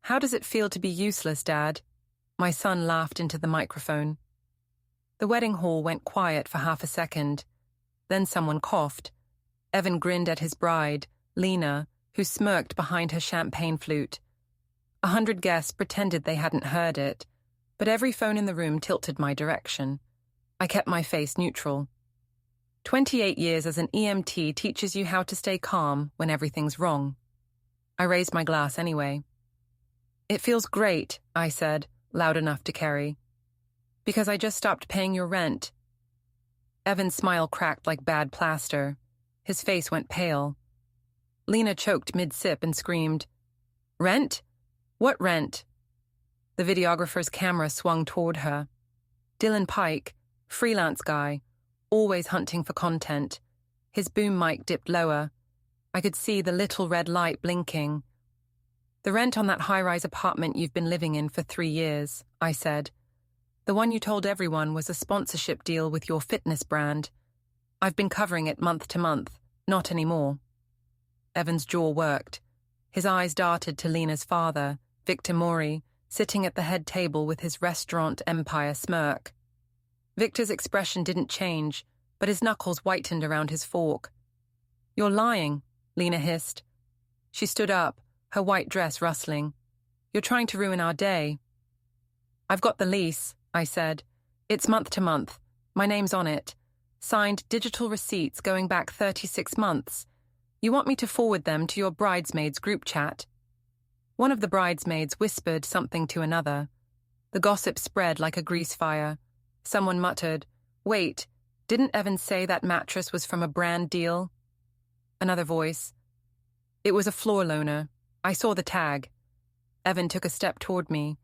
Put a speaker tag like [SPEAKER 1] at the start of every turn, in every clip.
[SPEAKER 1] How does it feel to be useless, Dad? My son laughed into the microphone. The wedding hall went quiet for half a second. Then someone coughed. Evan grinned at his bride, Lena, who smirked behind her champagne flute. 100 guests pretended they hadn't heard it, but every phone in the room tilted my direction. I kept my face neutral. 28 years as an EMT teaches you how to stay calm when everything's wrong. I raised my glass anyway. It feels great, I said, loud enough to carry. Because I just stopped paying your rent. Evan's smile cracked like bad plaster. His face went pale. Lena choked mid-sip and screamed, "Rent? What rent?" The videographer's camera swung toward her. Dylan Pike, freelance guy, always hunting for content. His boom mic dipped lower. I could see the little red light blinking. "The rent on that high-rise apartment you've been living in for 3 years," I said. "The one you told everyone was a sponsorship deal with your fitness brand. I've been covering it month to month, not anymore." Evan's jaw worked. His eyes darted to Lena's father, Victor Mori, sitting at the head table with his restaurant empire smirk. Victor's expression didn't change, but his knuckles whitened around his fork. "You're lying," Lena hissed. She stood up, her white dress rustling. "You're trying to ruin our day." "I've got the lease," I said. "It's month to month. My name's on it. Signed digital receipts going back 36 months. You want me to forward them to your bridesmaids' group chat?" One of the bridesmaids whispered something to another. The gossip spread like a grease fire. Someone muttered, "Wait, didn't Evan say that mattress was from a brand deal?" Another voice, "It was a floor loaner. I saw the tag." Evan took a step toward me.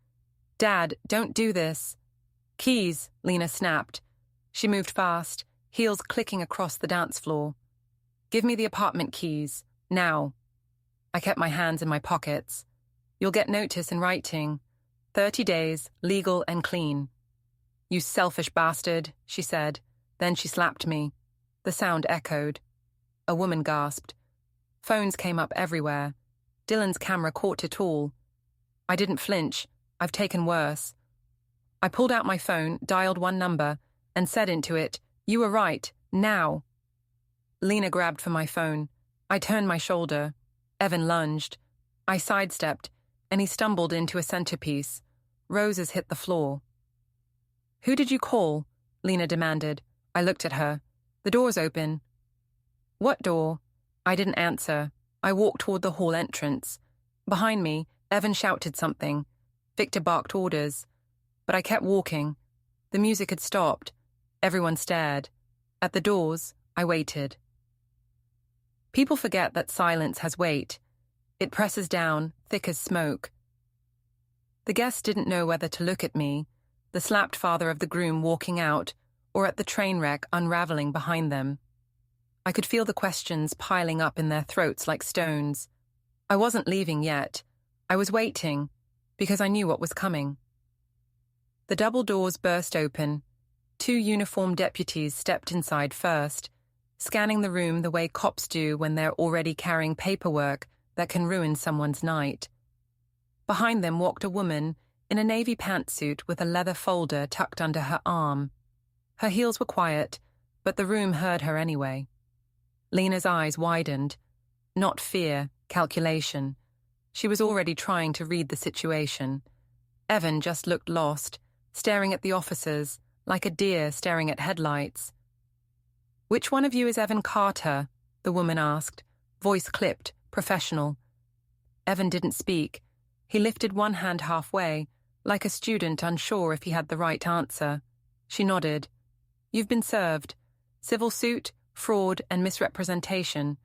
[SPEAKER 1] "Dad, don't do this." "Keys," Lena snapped. She moved fast, heels clicking across the dance floor. "Give me the apartment keys, now." I kept my hands in my pockets. "You'll get notice in writing. 30 days, legal and clean." "You selfish bastard," she said. Then she slapped me. The sound echoed. A woman gasped. Phones came up everywhere. Dylan's camera caught it all. I didn't flinch. I've taken worse. I pulled out my phone, dialed one number, and said into it, "You were right, now." Lena grabbed for my phone. I turned my shoulder. Evan lunged. I sidestepped, and he stumbled into a centerpiece. Roses hit the floor. "Who did you call?" Lena demanded. I looked at her. "The door's open." "What door?" I didn't answer. I walked toward the hall entrance. Behind me, Evan shouted something. Victor barked orders. But I kept walking. The music had stopped. Everyone stared. At the doors, I waited. People forget that silence has weight. It presses down, thick as smoke. The guests didn't know whether to look at me, the slapped father of the groom walking out, or at the train wreck unraveling behind them. I could feel the questions piling up in their throats like stones. I wasn't leaving yet. I was waiting, because I knew what was coming. The double doors burst open. 2 uniformed deputies stepped inside first, scanning the room the way cops do when they're already carrying paperwork that can ruin someone's night. Behind them walked a woman in a navy pantsuit with a leather folder tucked under her arm. Her heels were quiet, but the room heard her anyway. Lena's eyes widened. Not fear, calculation. She was already trying to read the situation. Evan just looked lost, staring at the officers, like a deer staring at headlights. "Which one of you is Evan Carter?" the woman asked, voice clipped, professional. Evan didn't speak. He lifted one hand halfway, like a student unsure if he had the right answer. She nodded. "You've been served. Civil suit, fraud, and misrepresentation.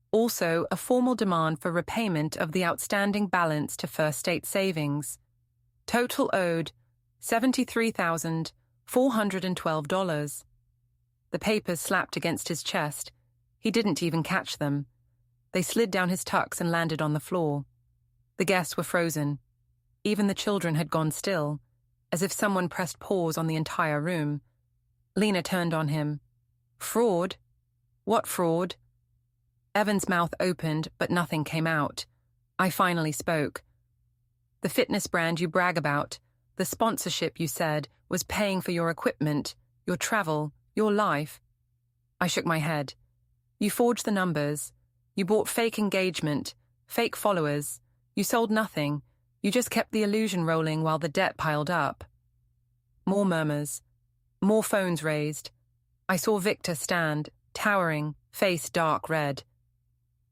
[SPEAKER 1] Also, a formal demand for repayment of the outstanding balance to First State Savings. Total owed $73,412. The papers slapped against his chest. He didn't even catch them. They slid down his tux and landed on the floor. The guests were frozen. Even the children had gone still, as if someone pressed pause on the entire room. Lena turned on him. "Fraud? What fraud?" Evan's mouth opened, but nothing came out. I finally spoke. The fitness brand you brag about, the sponsorship you said was paying for your equipment, your travel, your life. I shook my head. You forged the numbers. You bought fake engagement, fake followers. You sold nothing. You just kept the illusion rolling while the debt piled up. More murmurs. More phones raised. I saw Victor stand, towering, face dark red.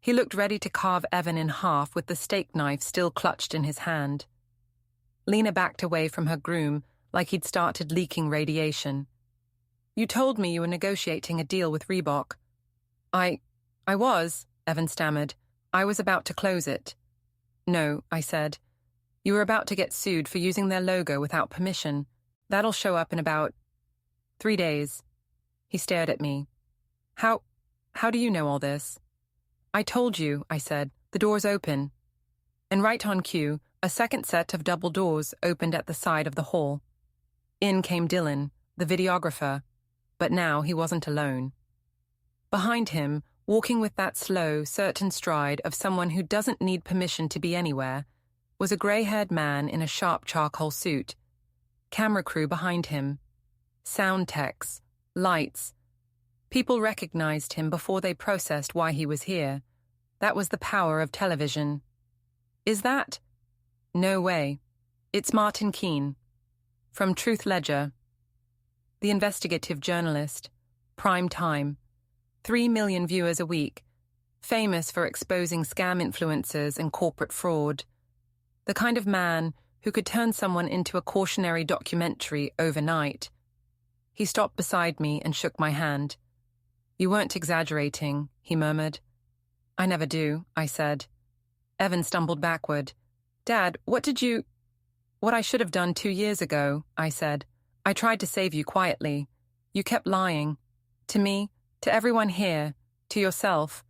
[SPEAKER 1] He looked ready to carve Evan in half with the steak knife still clutched in his hand. Lena backed away from her groom like he'd started leaking radiation. You told me you were negotiating a deal with Reebok. I was, Evan stammered. I was about to close it. No, I said. You were about to get sued for using their logo without permission. That'll show up in about 3 days. He stared at me. How do you know all this? I told you, I said. The door's open. And right on cue, a second set of double doors opened at the side of the hall. In came Dylan, the videographer, but now he wasn't alone. Behind him, walking with that slow, certain stride of someone who doesn't need permission to be anywhere, was a grey-haired man in a sharp charcoal suit. Camera crew behind him. Sound techs. Lights. People recognized him before they processed why he was here. That was the power of television. Is that? No way. It's Martin Keene. From Truth Ledger. The investigative journalist. Prime time. 3 million viewers a week. Famous for exposing scam influencers and corporate fraud. The kind of man who could turn someone into a cautionary documentary overnight. He stopped beside me and shook my hand. You weren't exaggerating, he murmured. I never do, I said. Evan stumbled backward. Dad, what I should have done 2 years ago, I said. I tried to save you quietly. You kept lying. To me, to everyone here, to yourself.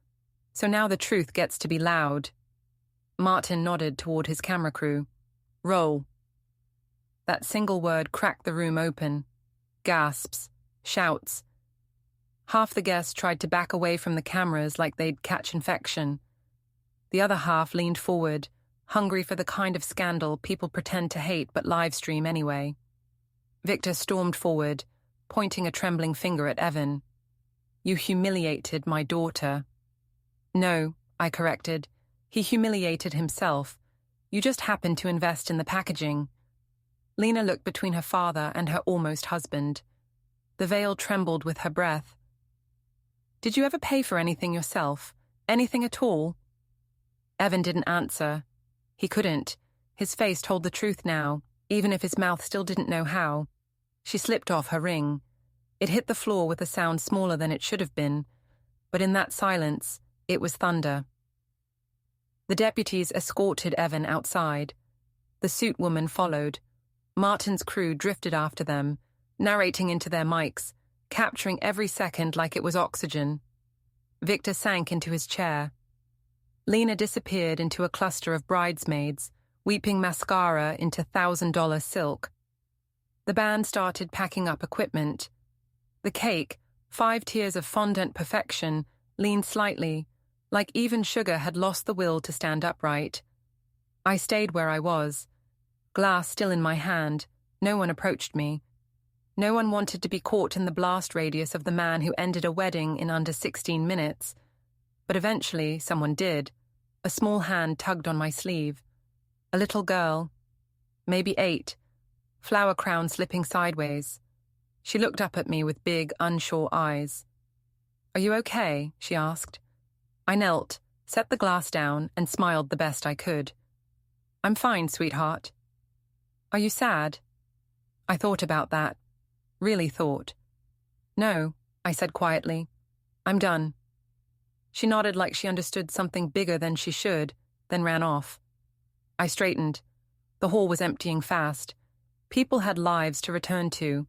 [SPEAKER 1] So now the truth gets to be loud. Martin nodded toward his camera crew. Roll. That single word cracked the room open. Gasps. Shouts. Half the guests tried to back away from the cameras like they'd catch infection. The other half leaned forward, hungry for the kind of scandal people pretend to hate but livestream anyway. Victor stormed forward, pointing a trembling finger at Evan. You humiliated my daughter. No, I corrected. He humiliated himself. You just happened to invest in the packaging. Lena looked between her father and her almost husband. The veil trembled with her breath. Did you ever pay for anything yourself? Anything at all? Evan didn't answer. He couldn't. His face told the truth now, even if his mouth still didn't know how. She slipped off her ring. It hit the floor with a sound smaller than it should have been, but in that silence, it was thunder. The deputies escorted Evan outside. The suit woman followed. Martin's crew drifted after them, narrating into their mics, capturing every second like it was oxygen. Victor sank into his chair. Lena disappeared into a cluster of bridesmaids, weeping mascara into $1,000 silk. The band started packing up equipment. The cake, 5 tiers of fondant perfection, leaned slightly, like even sugar had lost the will to stand upright. I stayed where I was, glass still in my hand. No one approached me. No one wanted to be caught in the blast radius of the man who ended a wedding in under 16 minutes. But eventually, someone did. A small hand tugged on my sleeve. A little girl, maybe 8, flower crown slipping sideways. She looked up at me with big, unsure eyes. Are you okay? She asked. I knelt, set the glass down, and smiled the best I could. I'm fine, sweetheart. Are you sad? I thought about that. Really thought. No, I said quietly. I'm done. She nodded like she understood something bigger than she should, then ran off. I straightened. The hall was emptying fast. People had lives to return to,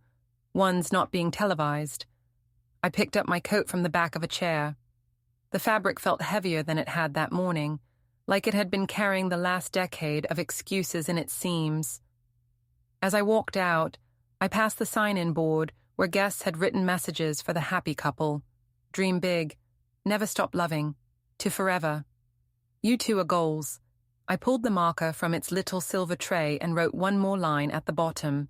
[SPEAKER 1] ones not being televised. I picked up my coat from the back of a chair. The fabric felt heavier than it had that morning, like it had been carrying the last decade of excuses in its seams. As I walked out, I passed the sign-in board where guests had written messages for the happy couple. Dream big. Never stop loving. To forever. You two are goals. I pulled the marker from its little silver tray and wrote one more line at the bottom.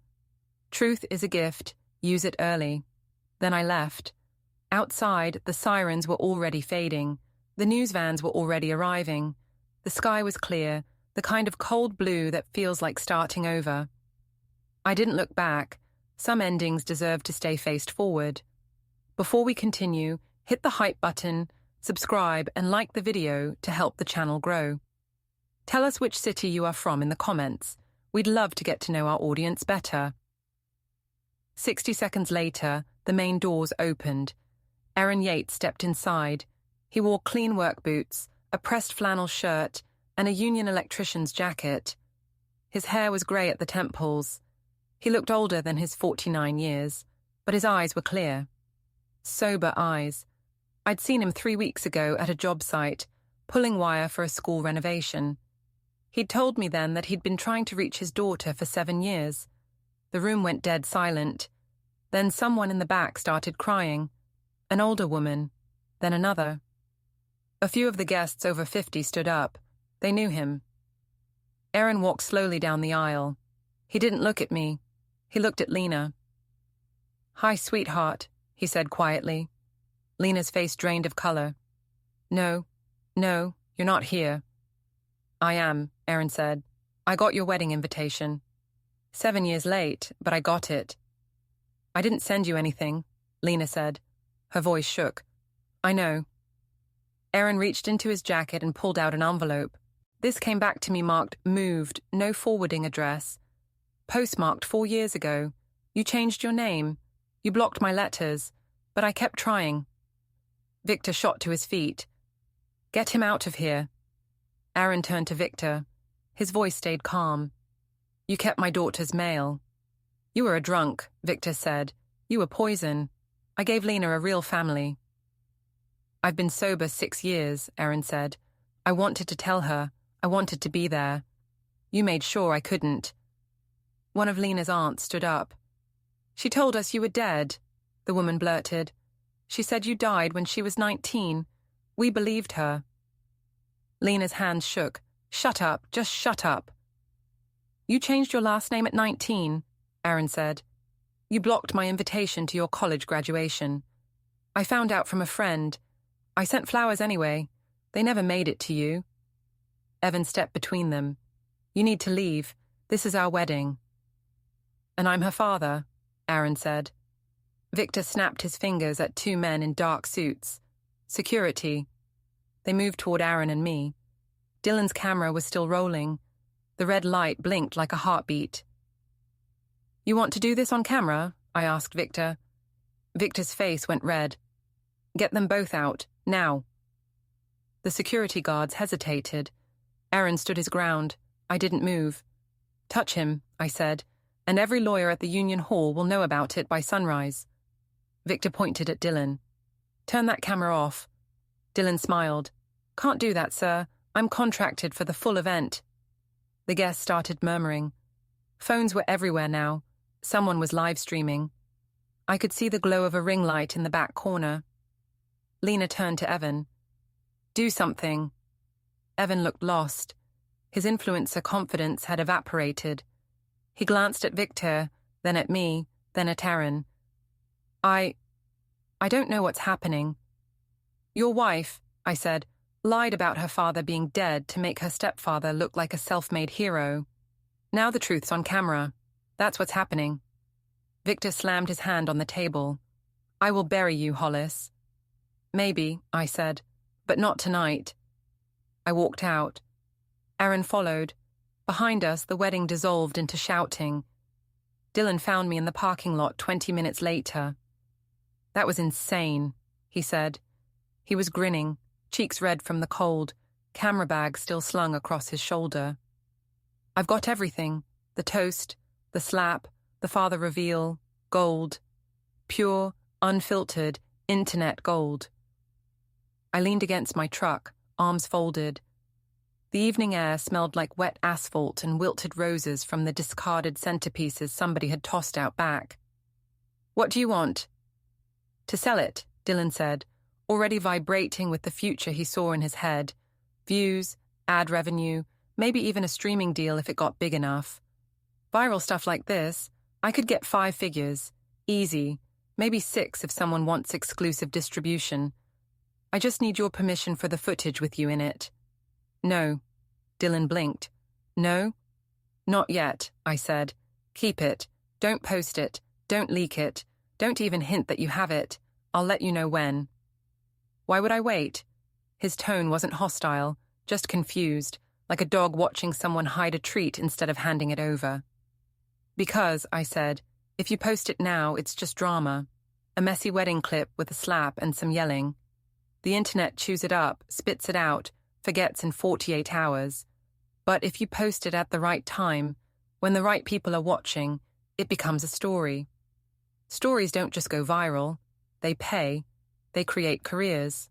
[SPEAKER 1] Truth is a gift, use it early. Then I left. Outside, the sirens were already fading. The news vans were already arriving. The sky was clear, the kind of cold blue that feels like starting over. I didn't look back. Some endings deserve to stay faced forward. Before we continue, hit the hype button, subscribe, and like the video to help the channel grow. Tell us which city you are from in the comments. We'd love to get to know our audience better. 60 seconds later, the main doors opened. Aaron Yates stepped inside. He wore clean work boots, a pressed flannel shirt, and a union electrician's jacket. His hair was grey at the temples. He looked older than his 49 years, but his eyes were clear. Sober eyes. I'd seen him 3 weeks ago at a job site, pulling wire for a school renovation. He'd told me then that he'd been trying to reach his daughter for 7 years. The room went dead silent. Then someone in the back started crying. An older woman, then another. A few of the guests over 50 stood up. They knew him. Aaron walked slowly down the aisle. He didn't look at me. He looked at Lena. "Hi, sweetheart," he said quietly. Lena's face drained of color. No, you're not here." "I am," Aaron said. "I got your wedding invitation. 7 years late, but I got it." "I didn't send you anything," Lena said. Her voice shook. "I know." Aaron reached into his jacket and pulled out an envelope. This came back to me marked "Moved, no forwarding address." "Postmarked 4 years ago. You changed your name. You blocked my letters, but I kept trying." Victor shot to his feet. "Get him out of here." Aaron turned to Victor. His voice stayed calm. "You kept my daughter's mail." "You were a drunk," Victor said. "You were poison. I gave Lena a real family." "I've been sober 6 years," Aaron said. "I wanted to tell her. I wanted to be there. You made sure I couldn't." One of Lena's aunts stood up. "She told us you were dead," the woman blurted. "She said you died when she was 19. We believed her." Lena's hands shook. "Shut up, just shut up." "You changed your last name at 19, Aaron said. "You blocked my invitation to your college graduation. I found out from a friend. I sent flowers anyway. They never made it to you." Evan stepped between them. "You need to leave. This is our wedding." "And I'm her father," Aaron said. Victor snapped his fingers at 2 men in dark suits. "Security." They moved toward Aaron and me. Dylan's camera was still rolling. The red light blinked like a heartbeat. "You want to do this on camera?" I asked Victor. Victor's face went red. "Get them both out, now." The security guards hesitated. Aaron stood his ground. I didn't move. "Touch him," I said, "and every lawyer at the Union Hall will know about it by sunrise." Victor pointed at Dylan. "Turn that camera off." Dylan smiled. "Can't do that, sir. I'm contracted for the full event." The guests started murmuring. Phones were everywhere now. Someone was live streaming. I could see the glow of a ring light in the back corner. Lena turned to Evan. "Do something." Evan looked lost. His influencer confidence had evaporated. He glanced at Victor, then at me, then at Aaron. I don't know what's happening." "Your wife," I said, "lied about her father being dead to make her stepfather look like a self-made hero. Now the truth's on camera. That's what's happening." Victor slammed his hand on the table. "I will bury you, Hollis." "Maybe," I said, "but not tonight." I walked out. Aaron followed. Behind us, the wedding dissolved into shouting. Dylan found me in the parking lot 20 minutes later. "That was insane," he said. He was grinning, cheeks red from the cold, camera bag still slung across his shoulder. "I've got everything. The toast, the slap, the father reveal, gold. Pure, unfiltered, internet gold." I leaned against my truck, arms folded. The evening air smelled like wet asphalt and wilted roses from the discarded centerpieces somebody had tossed out back. "What do you want?" "To sell it," Dylan said, already vibrating with the future he saw in his head. Views, ad revenue, Maybe even a streaming deal if it got big enough. Viral stuff like this, I could get 5 figures. Easy. Maybe 6 if someone wants exclusive distribution. I just need your permission for the footage with you in it. No. Dylan blinked. No? Not yet, I said. Keep it. Don't post it. Don't leak it. Don't even hint that you have it. I'll let you know when. Why would I wait? His tone wasn't hostile, just confused, like a dog watching someone hide a treat instead of handing it over. Because, I said, if you post it now, it's just drama. A messy wedding clip with a slap and some yelling. The internet chews it up, spits it out, forgets in 48 hours. But if you post it at the right time, when the right people are watching, it becomes a story. Stories don't just go viral. They pay. They create careers.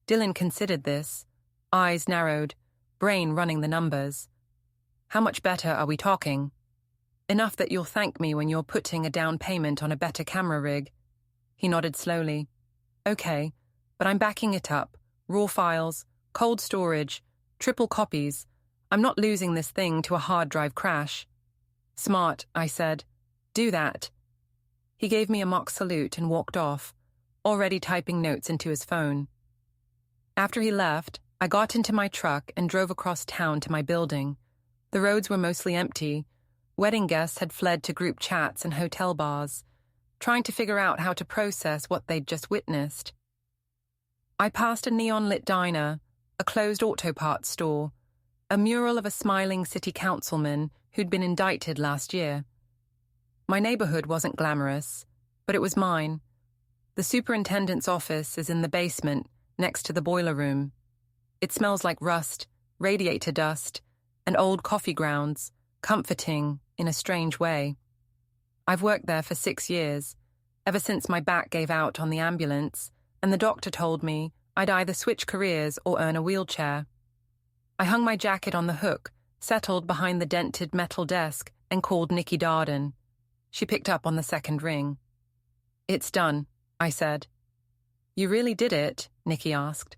[SPEAKER 1] Dylan considered this, eyes narrowed, brain running the numbers. How much better are we talking? Enough that you'll thank me when you're putting a down payment on a better camera rig. He nodded slowly. Okay, but I'm backing it up. Raw files, cold storage, triple copies. I'm not losing this thing to a hard drive crash. Smart, I said. Do that. He gave me a mock salute and walked off, already typing notes into his phone. After he left, I got into my truck and drove across town to my building. The roads were mostly empty. Wedding guests had fled to group chats and hotel bars, trying to figure out how to process what they'd just witnessed. I passed a neon-lit diner, a closed auto parts store, a mural of a smiling city councilman who'd been indicted last year. My neighborhood wasn't glamorous, but it was mine. The superintendent's office is in the basement, next to the boiler room. It smells like rust, radiator dust, and old coffee grounds, comforting in a strange way. I've worked there for 6 years, ever since my back gave out on the ambulance, and the doctor told me I'd either switch careers or earn a wheelchair. I hung my jacket on the hook, settled behind the dented metal desk, and called Nikki Darden. She picked up on the second ring. It's done, I said. You really did it? Nikki asked.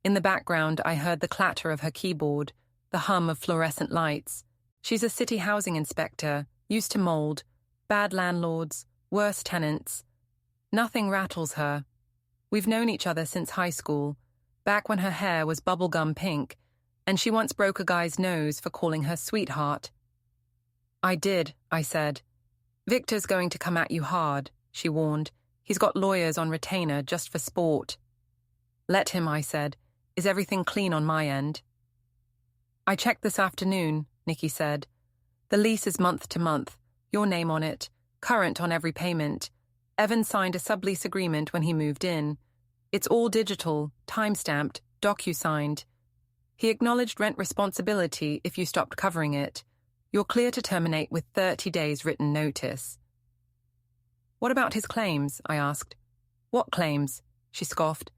[SPEAKER 1] In the background, I heard the clatter of her keyboard, the hum of fluorescent lights. She's a city housing inspector, used to mold, bad landlords, worse tenants. Nothing rattles her. We've known each other since high school, back when her hair was bubblegum pink, and she once broke a guy's nose for calling her sweetheart. I did, I said. Victor's going to come at you hard, she warned. He's got lawyers on retainer just for sport. Let him, I said. Is everything clean on my end? I checked this afternoon, Nikki said. The lease is month to month, your name on it, current on every payment. Evan signed a sublease agreement when he moved in. It's all digital, time-stamped, docu-signed. He acknowledged rent responsibility if you stopped covering it. You're clear to terminate with 30 days written notice. What about his claims? I asked. What claims? She scoffed.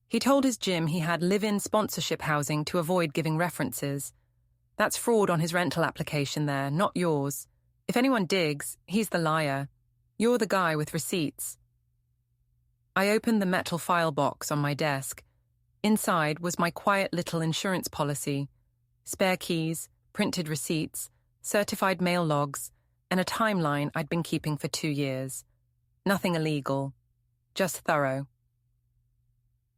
[SPEAKER 1] He told his gym he had live-in sponsorship housing to avoid giving references. That's fraud on his rental application there, not yours. If anyone digs, he's the liar. You're the guy with receipts. I opened the metal file box on my desk. Inside was my quiet little insurance policy. Spare keys, printed receipts, certified mail logs, and a timeline I'd been keeping for 2 years. Nothing illegal. Just thorough.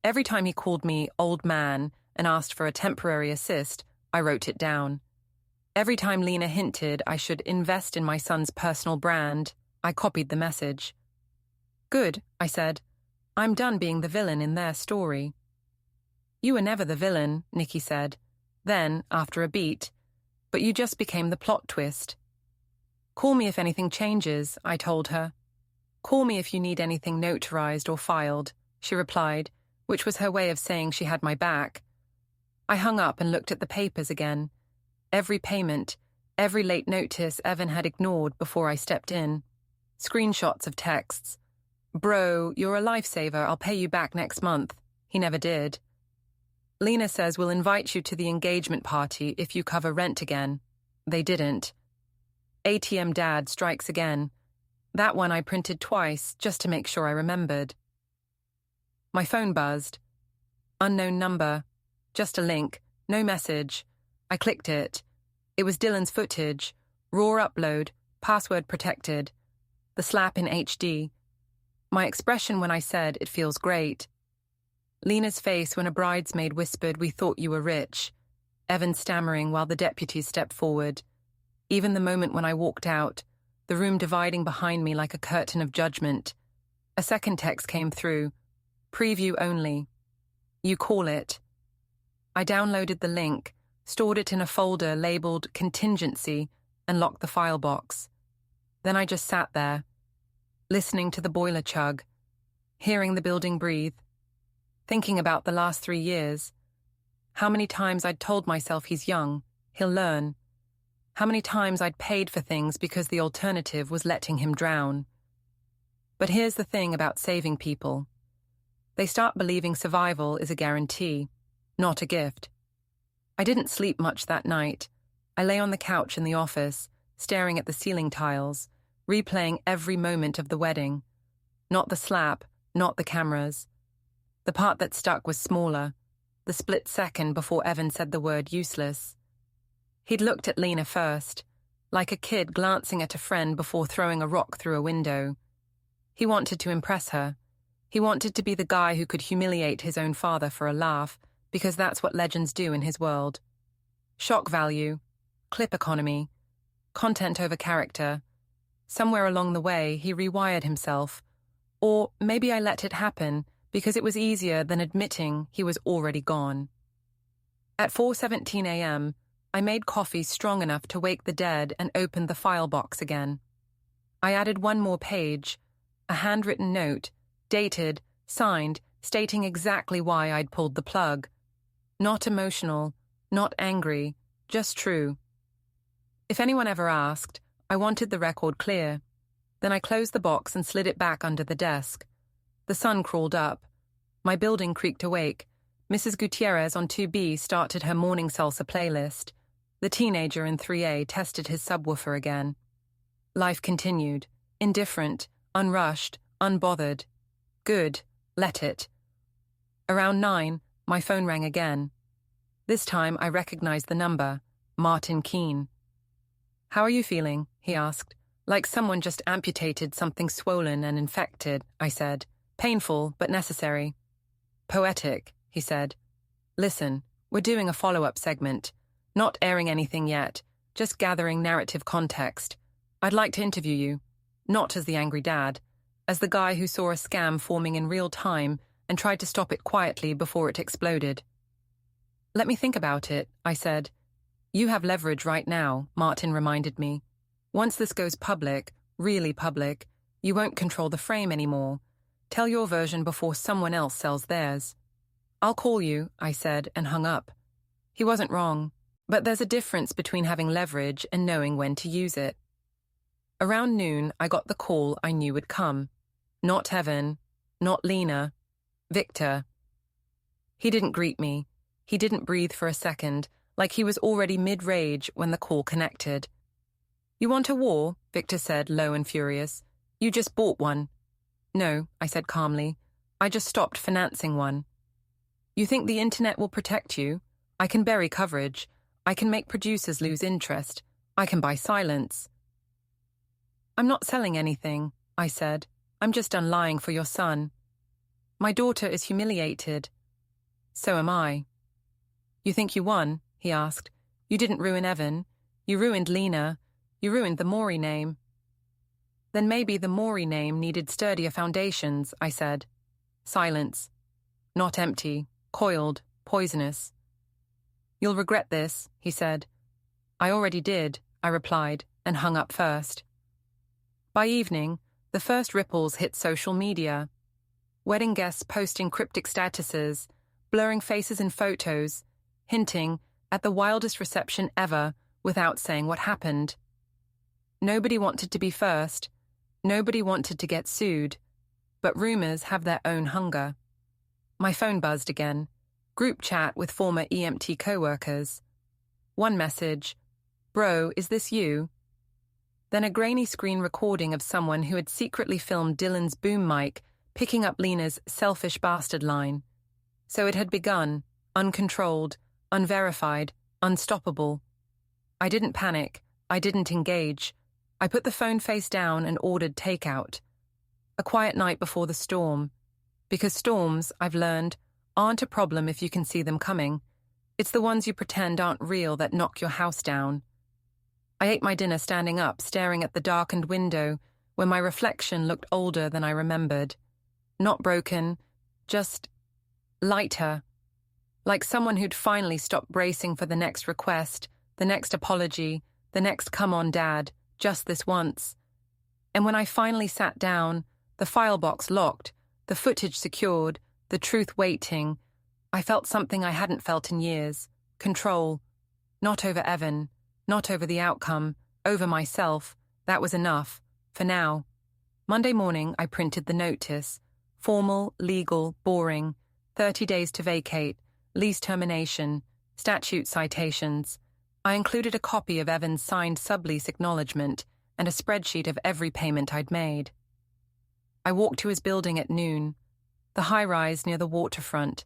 [SPEAKER 1] Every time he called me old man and asked for a temporary assist, I wrote it down. Every time Lena hinted I should invest in my son's personal brand, I copied the message. Good, I said. I'm done being the villain in their story. You were never the villain, Nikki said. Then, after a beat, but you just became the plot twist. Call me if anything changes, I told her. Call me if you need anything notarized or filed, she replied, which was her way of saying she had my back. I hung up and looked at the papers again. Every payment, every late notice Evan had ignored before I stepped in. Screenshots of texts. Bro, you're a lifesaver, I'll pay you back next month. He never did. Lena says we'll invite you to the engagement party if you cover rent again. They didn't. ATM Dad strikes again. That one I printed twice just to make sure I remembered. My phone buzzed. Unknown number. Just a link. No message. I clicked it. It was Dylan's footage, raw upload, password protected, the slap in HD. My expression when I said, "It feels great." Lena's face when a bridesmaid whispered, "We thought you were rich." Evan stammering while the deputies stepped forward. Even the moment when I walked out, the room dividing behind me like a curtain of judgment. A second text came through. Preview only. You call it. I downloaded the link, stored it in a folder labeled contingency, and locked the file box. Then I just sat there, listening to the boiler chug, hearing the building breathe, thinking about the last 3 years. How many times I'd told myself he's young, he'll learn. How many times I'd paid for things because the alternative was letting him drown. But here's the thing about saving people. They start believing survival is a guarantee, not a gift. I didn't sleep much that night. I lay on the couch in the office, staring at the ceiling tiles, replaying every moment of the wedding. Not the slap, not the cameras. The part that stuck was smaller, the split second before Evan said the word useless. He'd looked at Lena first, like a kid glancing at a friend before throwing a rock through a window. He wanted to impress her. He wanted to be the guy who could humiliate his own father for a laugh, because that's what legends do in his world. Shock value, clip economy, content over character. Somewhere along the way, he rewired himself. Or maybe I let it happen because it was easier than admitting he was already gone. At 4:17 a.m., I made coffee strong enough to wake the dead and opened the file box again. I added one more page, a handwritten note, dated, signed, stating exactly why I'd pulled the plug. Not emotional, not angry, just true. If anyone ever asked, I wanted the record clear. Then I closed the box and slid it back under the desk. The sun crawled up. My building creaked awake. Mrs. Gutierrez on 2B started her morning salsa playlist. The teenager in 3A tested his subwoofer again. Life continued, indifferent, unrushed, unbothered. Good, let it. Around 9, my phone rang again. This time I recognized the number, Martin Keene. "How are you feeling?" he asked. "Like someone just amputated something swollen and infected," I said. "Painful, but necessary." "Poetic," he said. "Listen, we're doing a follow-up segment. Not airing anything yet, just gathering narrative context. I'd like to interview you, not as the angry dad, as the guy who saw a scam forming in real time and tried to stop it quietly before it exploded." "Let me think about it," I said. "You have leverage right now," Martin reminded me. "Once this goes public, really public, you won't control the frame anymore. Tell your version before someone else sells theirs." "I'll call you," I said, and hung up. He wasn't wrong, but there's a difference between having leverage and knowing when to use it. Around noon, I got the call I knew would come. Not Evan, not Lena, Victor. He didn't greet me. He didn't breathe for a second, like he was already mid-rage when the call connected. "You want a war?" Victor said, low and furious. "You just bought one." "No," I said calmly. "I just stopped financing one." "You think the internet will protect you? I can bury coverage. I can make producers lose interest. I can buy silence." "I'm not selling anything," I said. "I'm just done lying for your son. My daughter is humiliated. So am I." "You think you won?" he asked. "You didn't ruin Evan. You ruined Lena. You ruined the Maury name." "Then maybe the Maury name needed sturdier foundations," I said. Silence. Not empty, coiled, poisonous. "You'll regret this," he said. "I already did," I replied, and hung up first. By evening, the first ripples hit social media. Wedding guests posting cryptic statuses, blurring faces in photos, hinting at the wildest reception ever without saying what happened. Nobody wanted to be first. Nobody wanted to get sued. But rumors have their own hunger. My phone buzzed again. Group chat with former EMT co-workers. One message, "Bro, is this you?" Then a grainy screen recording of someone who had secretly filmed Dylan's boom mic picking up Lena's "selfish bastard" line. So it had begun, uncontrolled, unverified, unstoppable. I didn't panic. I didn't engage. I put the phone face down and ordered takeout. A quiet night before the storm. Because storms, I've learned, aren't a problem if you can see them coming. It's the ones you pretend aren't real that knock your house down. I ate my dinner standing up, staring at the darkened window, where my reflection looked older than I remembered. Not broken, just lighter. Like someone who'd finally stopped bracing for the next request, the next apology, the next come on, Dad, just this once. And when I finally sat down, the file box locked, the footage secured, the truth waiting, I felt something I hadn't felt in years. Control. Not over Evan, not over the outcome, over myself. That was enough. For now. Monday morning, I printed the notice. Formal, legal, boring. 30 days to vacate. Lease termination. Statute citations. I included a copy of Evan's signed sublease acknowledgement and a spreadsheet of every payment I'd made. I walked to his building at noon. The high-rise near the waterfront.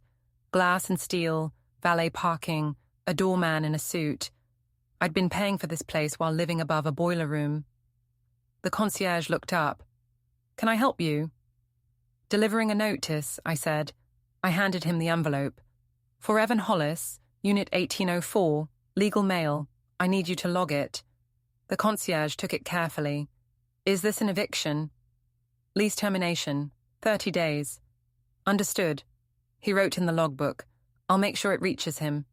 [SPEAKER 1] Glass and steel, valet parking, a doorman in a suit. I'd been paying for this place while living above a boiler room. The concierge looked up. "Can I help you?" "Delivering a notice," I said. I handed him the envelope. "For Evan Hollis, Unit 1804, legal mail. I need you to log it." The concierge took it carefully. "Is this an eviction?" "Lease termination. 30 days. "Understood." He wrote in the logbook. "I'll make sure it reaches him."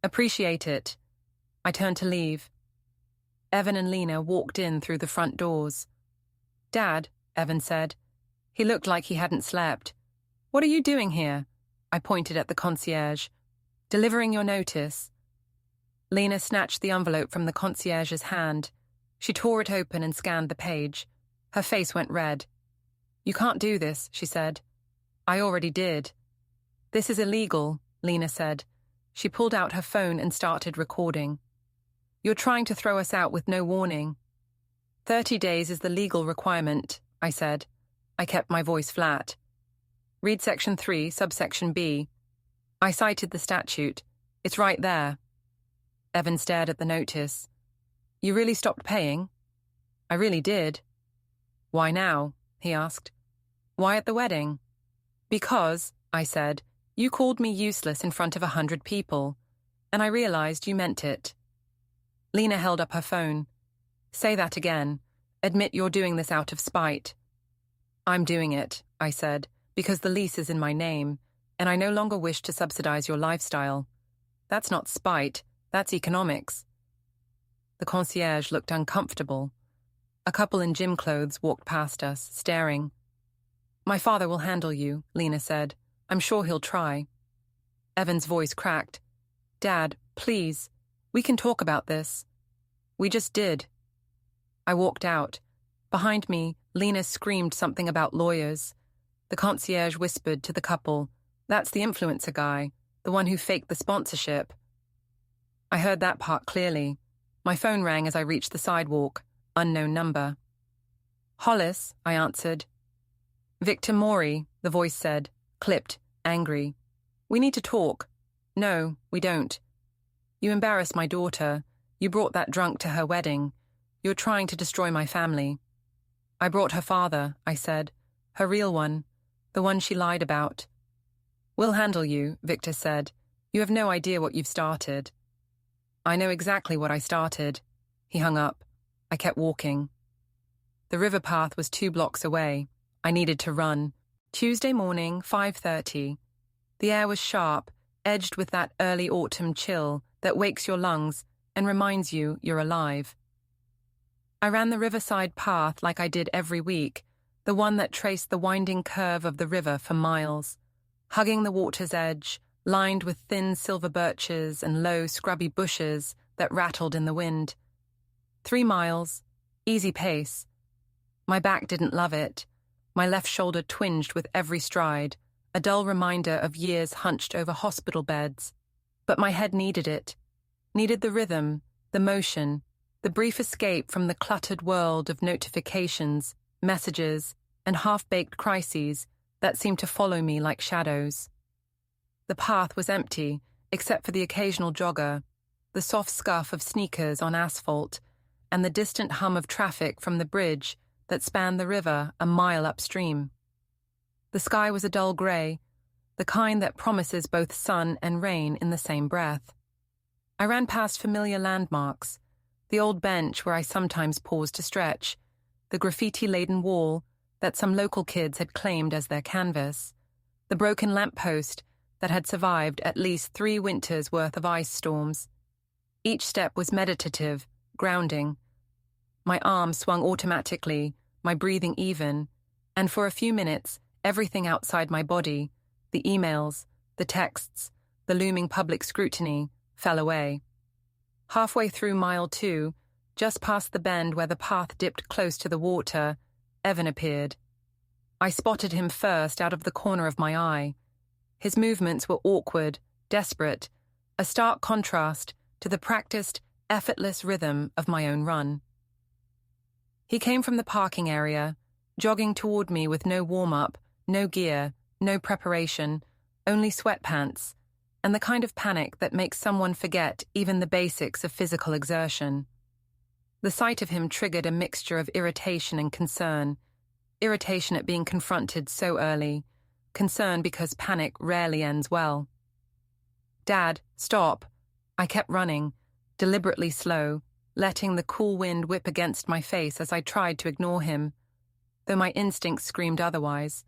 [SPEAKER 1] "Appreciate it." I turned to leave. Evan and Lena walked in through the front doors. "Dad," Evan said. He looked like he hadn't slept. "What are you doing here?" I pointed at the concierge. "Delivering your notice." Lena snatched the envelope from the concierge's hand. She tore it open and scanned the page. Her face went red. "You can't do this," she said. "I already did." "This is illegal," Lena said. She pulled out her phone and started recording. "You're trying to throw us out with no warning." 30 days is the legal requirement, I said. I kept my voice flat. "Read Section 3, subsection B." I cited the statute. "It's right there." Evan stared at the notice. "You really stopped paying?" "I really did." "Why now?" he asked. "Why at the wedding?" "Because," I said, "you called me useless in front of 100 people, and I realized you meant it." Lena held up her phone. "Say that again. Admit you're doing this out of spite." "I'm doing it," I said, "because the lease is in my name, and I no longer wish to subsidize your lifestyle. That's not spite, that's economics." The concierge looked uncomfortable. A couple in gym clothes walked past us, staring. "My father will handle you," Lena said. "I'm sure he'll try." Evan's voice cracked. "Dad, please, we can talk about this." "We just did." I walked out. Behind me, Lena screamed something about lawyers. The concierge whispered to the couple, "That's the influencer guy, the one who faked the sponsorship." I heard that part clearly. My phone rang as I reached the sidewalk. Unknown number. "Hollis," I answered. "Victor Maury," the voice said, clipped, angry. "We need to talk." "No, we don't." "You embarrassed my daughter. You brought that drunk to her wedding. You're trying to destroy my family." "I brought her father," I said. "Her real one. The one she lied about." "We'll handle you," Victor said. "You have no idea what you've started." "I know exactly what I started." He hung up. I kept walking. The river path was 2 blocks away. I needed to run. Tuesday morning, 5:30. The air was sharp, edged with that early autumn chill that wakes your lungs and reminds you you're alive. I ran the riverside path like I did every week, the one that traced the winding curve of the river for miles, hugging the water's edge, lined with thin silver birches and low, scrubby bushes that rattled in the wind. 3 miles, easy pace. My back didn't love it. My left shoulder twinged with every stride, a dull reminder of years hunched over hospital beds. But my head needed it. Needed the rhythm, the motion, the brief escape from the cluttered world of notifications, messages, and half-baked crises that seemed to follow me like shadows. The path was empty, except for the occasional jogger. the soft scuff of sneakers on asphalt, and the distant hum of traffic from the bridge that spanned the river a mile upstream. The sky was a dull grey, the kind that promises both sun and rain in the same breath. I ran past familiar landmarks, the old bench where I sometimes paused to stretch, the graffiti-laden wall that some local kids had claimed as their canvas, the broken lamppost that had survived at least 3 winters' worth of ice storms. Each step was meditative, grounding. My arms swung automatically, my breathing even, and for a few minutes, everything outside my body, the emails, the texts, the looming public scrutiny, fell away. Halfway through mile 2, just past the bend where the path dipped close to the water, Evan appeared. I spotted him first out of the corner of my eye. His movements were awkward, desperate, a stark contrast to the practiced, effortless rhythm of my own run. He came from the parking area, jogging toward me with no warm-up, no gear, no preparation, only sweatpants, and the kind of panic that makes someone forget even the basics of physical exertion. The sight of him triggered a mixture of irritation and concern. Irritation at being confronted so early, concern because panic rarely ends well. "Dad, stop." I kept running, deliberately slow, letting the cool wind whip against my face as I tried to ignore him, though my instincts screamed otherwise.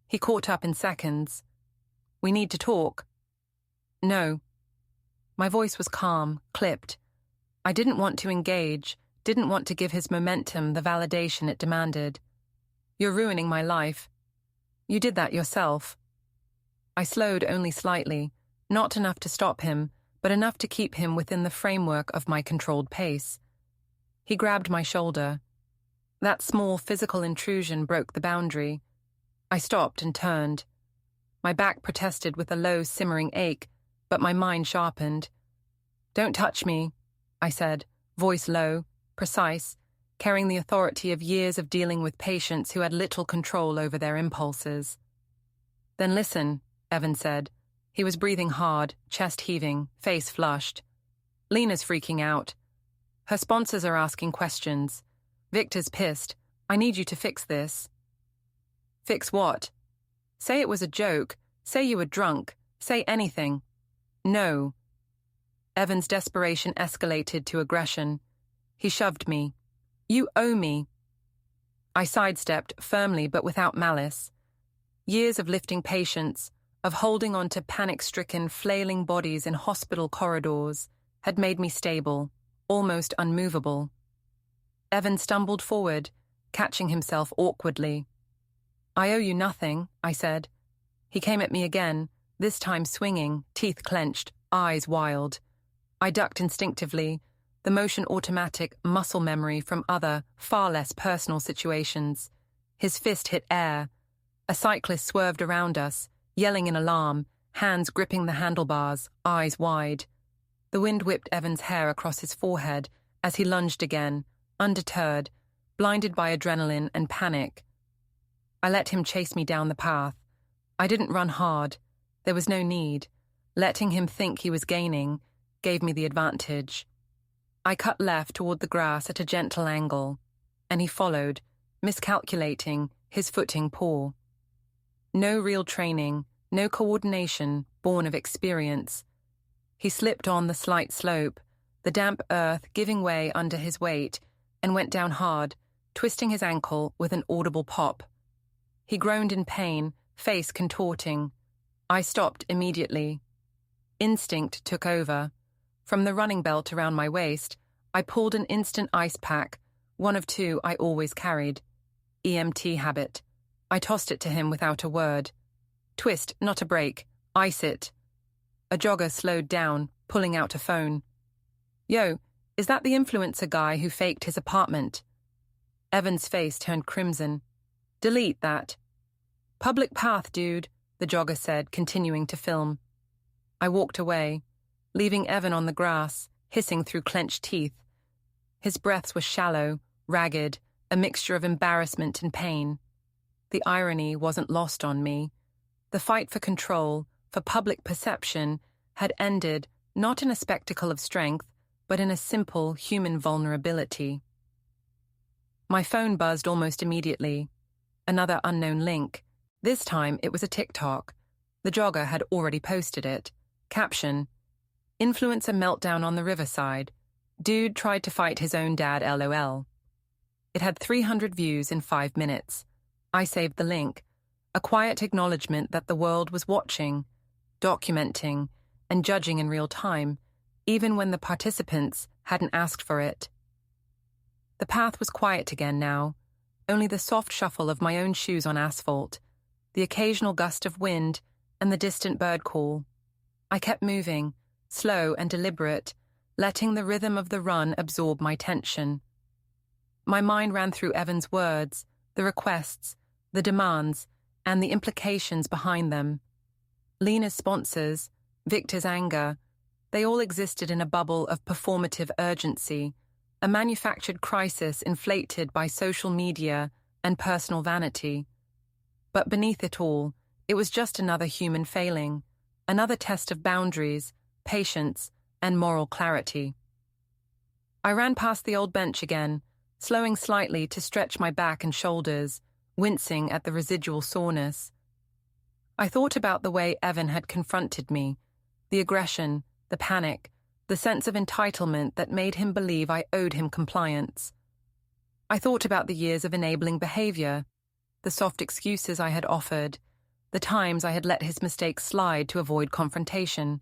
[SPEAKER 1] He caught up in seconds. "We need to talk." "No." My voice was calm, clipped. I didn't want to engage, didn't want to give his momentum the validation it demanded. "You're ruining my life. You did that yourself." I slowed only slightly, not enough to stop him, but enough to keep him within the framework of my controlled pace. He grabbed my shoulder. That small physical intrusion broke the boundary. I stopped and turned. My back protested with a low, simmering ache, but my mind sharpened. "Don't touch me," I said, voice low, precise, carrying the authority of years of dealing with patients who had little control over their impulses. "Then listen," Evan said. He was breathing hard, chest heaving, face flushed. "Lena's freaking out. Her sponsors are asking questions. Victor's pissed. I need you to fix this." "Fix what?" "Say it was a joke. Say you were drunk. Say anything." "No." Evan's desperation escalated to aggression. He shoved me. "You owe me." I sidestepped, firmly but without malice. Years of lifting patients, of holding on to panic-stricken, flailing bodies in hospital corridors, had made me stable, almost unmovable. Evan stumbled forward, catching himself awkwardly. "I owe you nothing," I said. He came at me again, this time swinging, teeth clenched, eyes wild. I ducked instinctively, the motion automatic, muscle memory from other, far less personal situations. His fist hit air. A cyclist swerved around us, yelling in alarm, hands gripping the handlebars, eyes wide. The wind whipped Evan's hair across his forehead as he lunged again, undeterred, blinded by adrenaline and panic. I let him chase me down the path. I didn't run hard. There was no need. Letting him think he was gaining gave me the advantage. I cut left toward the grass at a gentle angle, and he followed, miscalculating, his footing poor. No real training, no coordination, born of experience. He slipped on the slight slope, the damp earth giving way under his weight, and went down hard, twisting his ankle with an audible pop. He groaned in pain, face contorting. I stopped immediately. Instinct took over. From the running belt around my waist, I pulled an instant ice pack, one of 2 I always carried. EMT habit. I tossed it to him without a word. "Twist, not a break. Ice it." A jogger slowed down, pulling out a phone. "Yo, is that the influencer guy who faked his apartment?" Evan's face turned crimson. "Delete that." "Public path, dude," the jogger said, continuing to film. I walked away, leaving Evan on the grass, hissing through clenched teeth. His breaths were shallow, ragged, a mixture of embarrassment and pain. The irony wasn't lost on me. The fight for control, for public perception, had ended not in a spectacle of strength, but in a simple human vulnerability. My phone buzzed almost immediately. Another unknown link. This time it was a TikTok. The jogger had already posted it. Caption: Influencer meltdown on the riverside. Dude tried to fight his own dad LOL. It had 300 views in 5 minutes. I saved the link. A quiet acknowledgement that the world was watching, documenting, and judging in real time, even when the participants hadn't asked for it. The path was quiet again now, only the soft shuffle of my own shoes on asphalt, the occasional gust of wind, and the distant bird call. I kept moving, slow and deliberate, letting the rhythm of the run absorb my tension. My mind ran through Evan's words, the requests, the demands, and the implications behind them. Lena's sponsors, Victor's anger, they all existed in a bubble of performative urgency, a manufactured crisis inflated by social media and personal vanity. But beneath it all, it was just another human failing, another test of boundaries, patience, and moral clarity. I ran past the old bench again, slowing slightly to stretch my back and shoulders, wincing at the residual soreness. I thought about the way Evan had confronted me, the aggression, the panic, the sense of entitlement that made him believe I owed him compliance. I thought about the years of enabling behavior, the soft excuses I had offered, the times I had let his mistakes slide to avoid confrontation.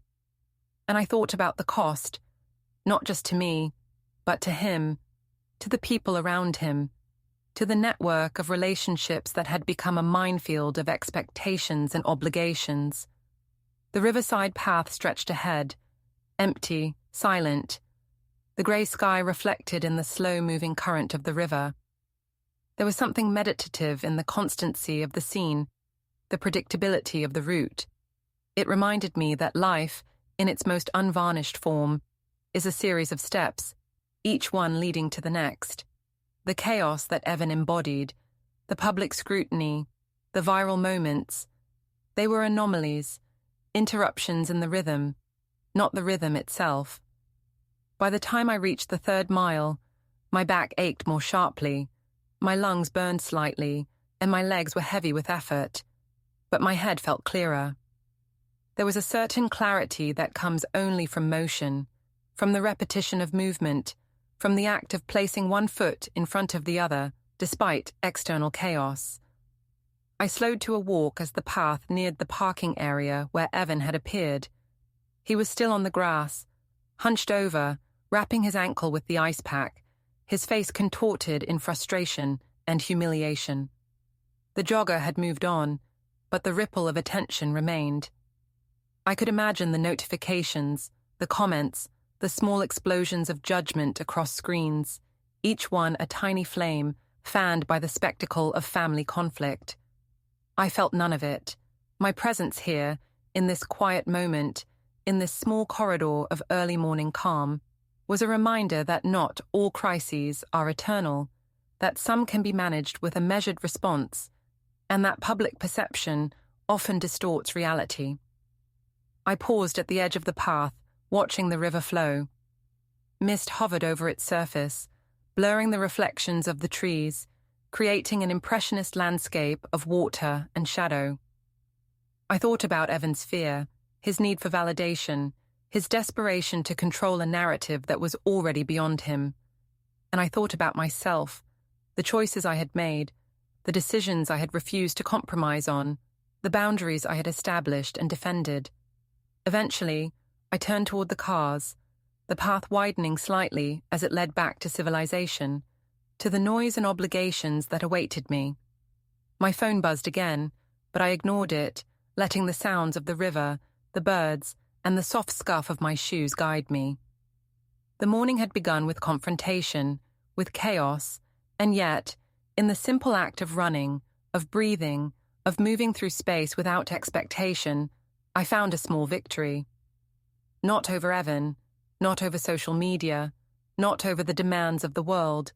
[SPEAKER 1] And I thought about the cost, not just to me, but to him, to the people around him, to the network of relationships that had become a minefield of expectations and obligations. The riverside path stretched ahead, empty, silent, the grey sky reflected in the slow-moving current of the river. There was something meditative in the constancy of the scene, the predictability of the route. It reminded me that life, in its most unvarnished form, is a series of steps, each one leading to the next. The chaos that Evan embodied, the public scrutiny, the viral moments, they were anomalies, interruptions in the rhythm, not the rhythm itself. By the time I reached the 3rd mile, my back ached more sharply, my lungs burned slightly, and my legs were heavy with effort, but my head felt clearer. There was a certain clarity that comes only from motion, from the repetition of movement, from the act of placing one foot in front of the other, despite external chaos. I slowed to a walk as the path neared the parking area where Evan had appeared. He was still on the grass, hunched over, wrapping his ankle with the ice pack, his face contorted in frustration and humiliation. The jogger had moved on, but the ripple of attention remained. I could imagine the notifications, the comments, the small explosions of judgment across screens, each one a tiny flame fanned by the spectacle of family conflict. I felt none of it. My presence here, in this quiet moment, in this small corridor of early morning calm, was a reminder that not all crises are eternal, that some can be managed with a measured response, and that public perception often distorts reality. I paused at the edge of the path, watching the river flow. Mist hovered over its surface, blurring the reflections of the trees, creating an impressionist landscape of water and shadow. I thought about Evan's fear, his need for validation, his desperation to control a narrative that was already beyond him. And I thought about myself, the choices I had made, the decisions I had refused to compromise on, the boundaries I had established and defended. Eventually, I turned toward the cars, the path widening slightly as it led back to civilization, to the noise and obligations that awaited me. My phone buzzed again, but I ignored it, letting the sounds of the river, the birds, and the soft scuff of my shoes guide me. The morning had begun with confrontation, with chaos, and yet, in the simple act of running, of breathing, of moving through space without expectation, I found a small victory. Not over Evan, not over social media, not over the demands of the world,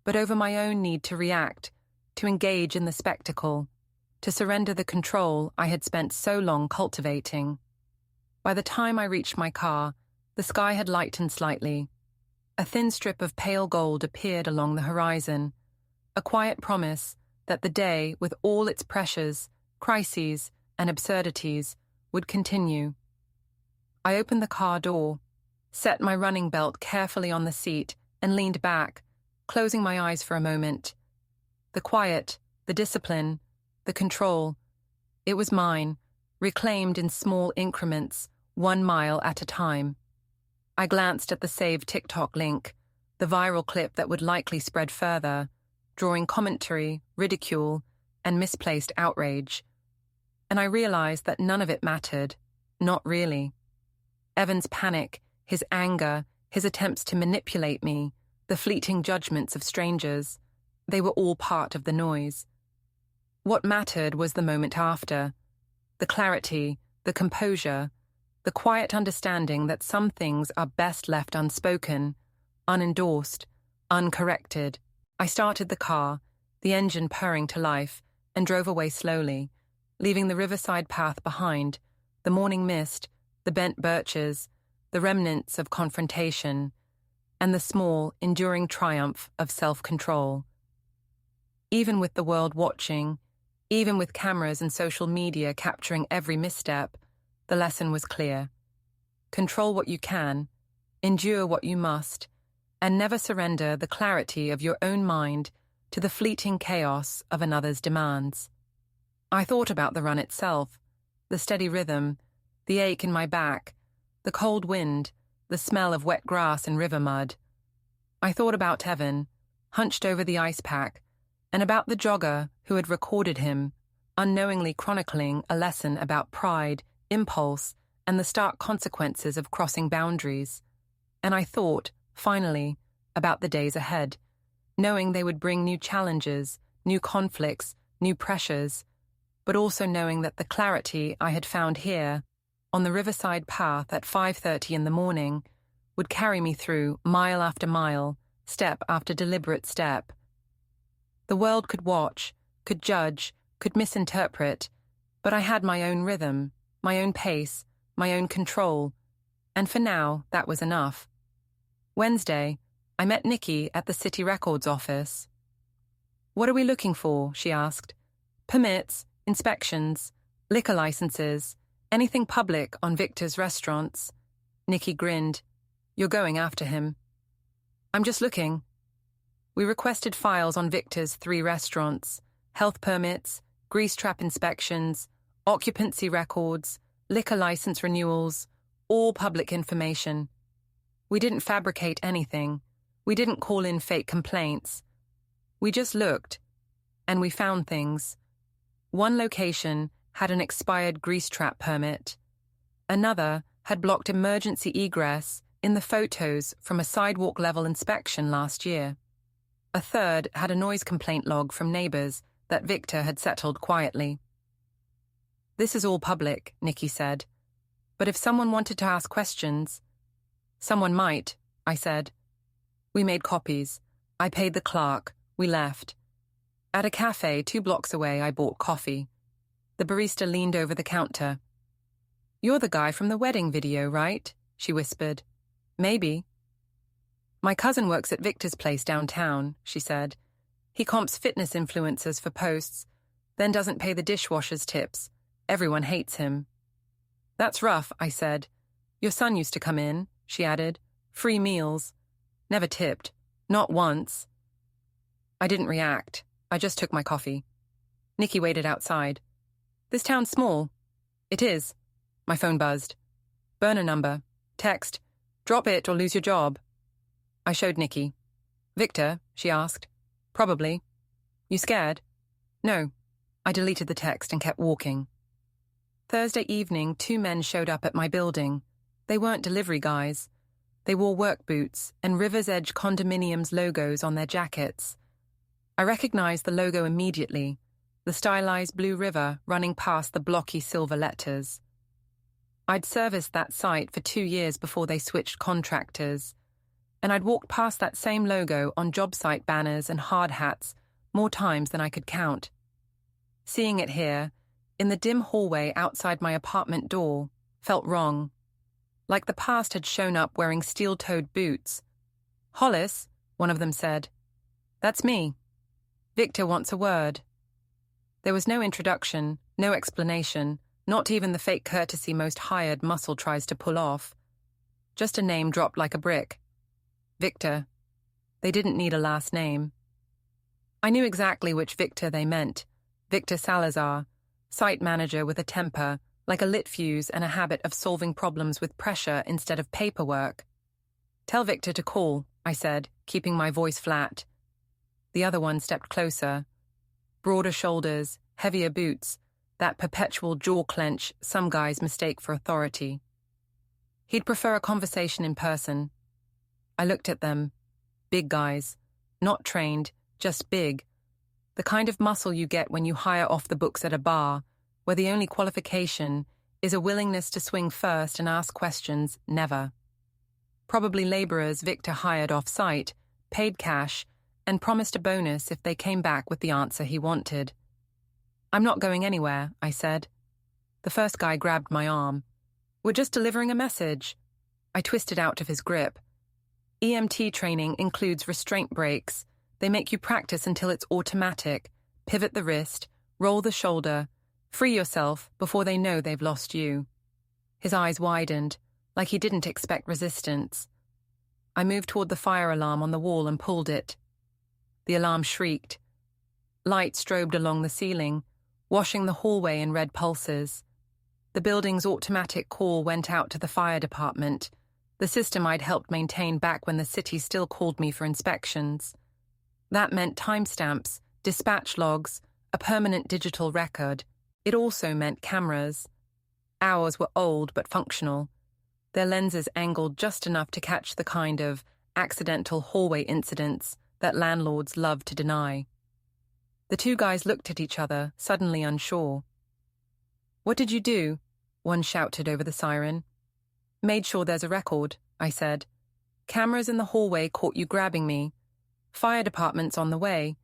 [SPEAKER 1] but over my own need to react, to engage in the spectacle, to surrender the control I had spent so long cultivating. By the time I reached my car, The sky had lightened slightly. A thin strip of pale gold appeared along the horizon, a quiet promise that the day, with all its pressures, crises, and absurdities, would continue. I opened the car door, set my running belt carefully on the seat, and leaned back, closing my eyes for a moment. The quiet, the discipline, the control. It was mine, reclaimed in small increments, 1 mile at a time. I glanced at the saved TikTok link, the viral clip that would likely spread further, drawing commentary, ridicule, and misplaced outrage. And I realized that none of it mattered. Not really. Evan's panic, his anger, his attempts to manipulate me, the fleeting judgments of strangers, they were all part of the noise. What mattered was the moment after, the clarity, the composure, the quiet understanding that some things are best left unspoken, unendorsed, uncorrected. I started the car, the engine purring to life, and drove away slowly, leaving the riverside path behind, the morning mist, the bent birches, the remnants of confrontation, and the small, enduring triumph of self-control. Even with the world watching, even with cameras and social media capturing every misstep, the lesson was clear. Control what you can, endure what you must, and never surrender the clarity of your own mind to the fleeting chaos of another's demands. I thought about the run itself, the steady rhythm, the ache in my back, the cold wind, the smell of wet grass and river mud. I thought about Evan, hunched over the ice pack, and about the jogger who had recorded him, unknowingly chronicling a lesson about pride, impulse, and the stark consequences of crossing boundaries. And I thought, finally, about the days ahead, knowing they would bring new challenges, new conflicts, new pressures, but also knowing that the clarity I had found here, on the riverside path at 5:30 in the morning, would carry me through mile after mile, step after deliberate step. The world could watch, could judge, could misinterpret, but I had my own rhythm, my own pace, my own control, and for now, that was enough. Wednesday, I met Nikki at the City Records office. "What are we looking for?" she asked. "Permits, inspections, liquor licenses, anything public on Victor's restaurants." Nikki grinned. "You're going after him." "I'm just looking." We requested files on Victor's 3 restaurants, health permits, grease trap inspections, occupancy records, liquor license renewals, all public information. We didn't fabricate anything. We didn't call in fake complaints. We just looked, and we found things. One location had an expired grease trap permit. Another had blocked emergency egress in the photos from a sidewalk-level inspection last year. A third had a noise complaint log from neighbors that Victor had settled quietly. "This is all public," Nikki said. "But if someone wanted to ask questions—" "Someone might," I said. We made copies. I paid the clerk. We left. At a cafe 2 blocks away, I bought coffee. The barista leaned over the counter. "You're the guy from the wedding video, right?" she whispered. "Maybe." "My cousin works at Victor's place downtown," she said. "He comps fitness influencers for posts, then doesn't pay the dishwashers tips. Everyone hates him." "That's rough," I said. "Your son used to come in," she added. "Free meals. Never tipped. Not once." I didn't react. I just took my coffee. Nikki waited outside. "This town's small." "It is." My phone buzzed. "Burner number. Text. Drop it or lose your job." I showed Nikki. "Victor?" she asked. "Probably." "You scared?" "No." I deleted the text and kept walking. Thursday evening, 2 men showed up at my building. They weren't delivery guys. They wore work boots and River's Edge condominiums logos on their jackets. I recognized the logo immediately, the stylized blue river running past the blocky silver letters. I'd serviced that site for 2 years before they switched contractors, and I'd walked past that same logo on job site banners and hard hats more times than I could count. Seeing it here, in the dim hallway outside my apartment door, felt wrong. like the past had shown up wearing steel-toed boots. "Hollis," one of them said. "That's me. Victor wants a word." There was no introduction, no explanation, not even the fake courtesy most hired muscle tries to pull off. Just a name dropped like a brick. Victor. They didn't need a last name. I knew exactly which Victor they meant. Victor Salazar, site manager with a temper, like a lit fuse and a habit of solving problems with pressure instead of paperwork. "Tell Victor to call," I said, keeping my voice flat. The other one stepped closer. Broader shoulders, heavier boots, that perpetual jaw clench some guys mistake for authority. He'd prefer a conversation in person. I looked at them. Big guys. Not trained, just big. The kind of muscle you get when you hire off the books at a bar, where the only qualification is a willingness to swing first and ask questions never. Probably laborers Victor hired off-site, paid cash, and promised a bonus if they came back with the answer he wanted. "I'm not going anywhere," I said. The first guy grabbed my arm. "We're just delivering a message." I twisted out of his grip. EMT training includes restraint breaks. They make you practice until it's automatic. Pivot the wrist, roll the shoulder, free yourself before they know they've lost you. His eyes widened, like he didn't expect resistance. I moved toward the fire alarm on the wall and pulled it. The alarm shrieked. Light strobed along the ceiling, washing the hallway in red pulses. The building's automatic call went out to the fire department, the system I'd helped maintain back when the city still called me for inspections. That meant timestamps, dispatch logs, a permanent digital record. It also meant cameras. Ours were old but functional. Their lenses angled just enough to catch the kind of accidental hallway incidents that landlords love to deny. The two guys looked at each other, suddenly unsure. "What did you do?" one shouted over the siren. "Made sure there's a record," I said. "Cameras in the hallway caught you grabbing me. Fire department's on the way.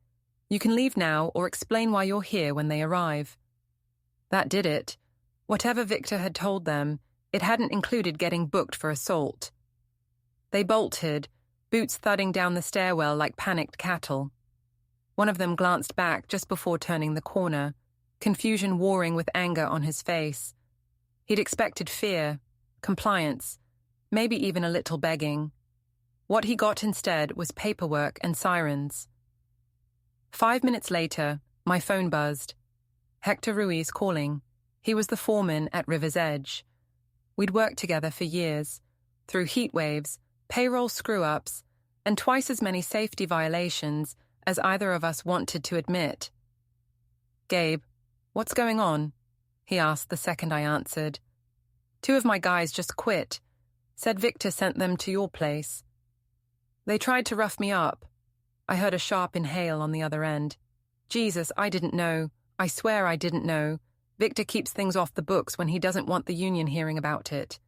[SPEAKER 1] You can leave now or explain why you're here when they arrive." That did it. Whatever Victor had told them, it hadn't included getting booked for assault. They bolted, boots thudding down the stairwell like panicked cattle. One of them glanced back just before turning the corner, confusion warring with anger on his face. He'd expected fear, compliance, maybe even a little begging. What he got instead was paperwork and sirens. 5 minutes later, my phone buzzed. Hector Ruiz calling. He was the foreman at River's Edge. We'd worked together for years, through heat waves, payroll screw-ups, and twice as many safety violations as either of us wanted to admit. "Gabe, what's going on?" he asked the second I answered. "Two of my guys just quit. Said Victor sent them to your place. They tried to rough me up." I heard a sharp inhale on the other end. "Jesus, I didn't know. I swear I didn't know. Victor keeps things off the books when he doesn't want the union hearing about it."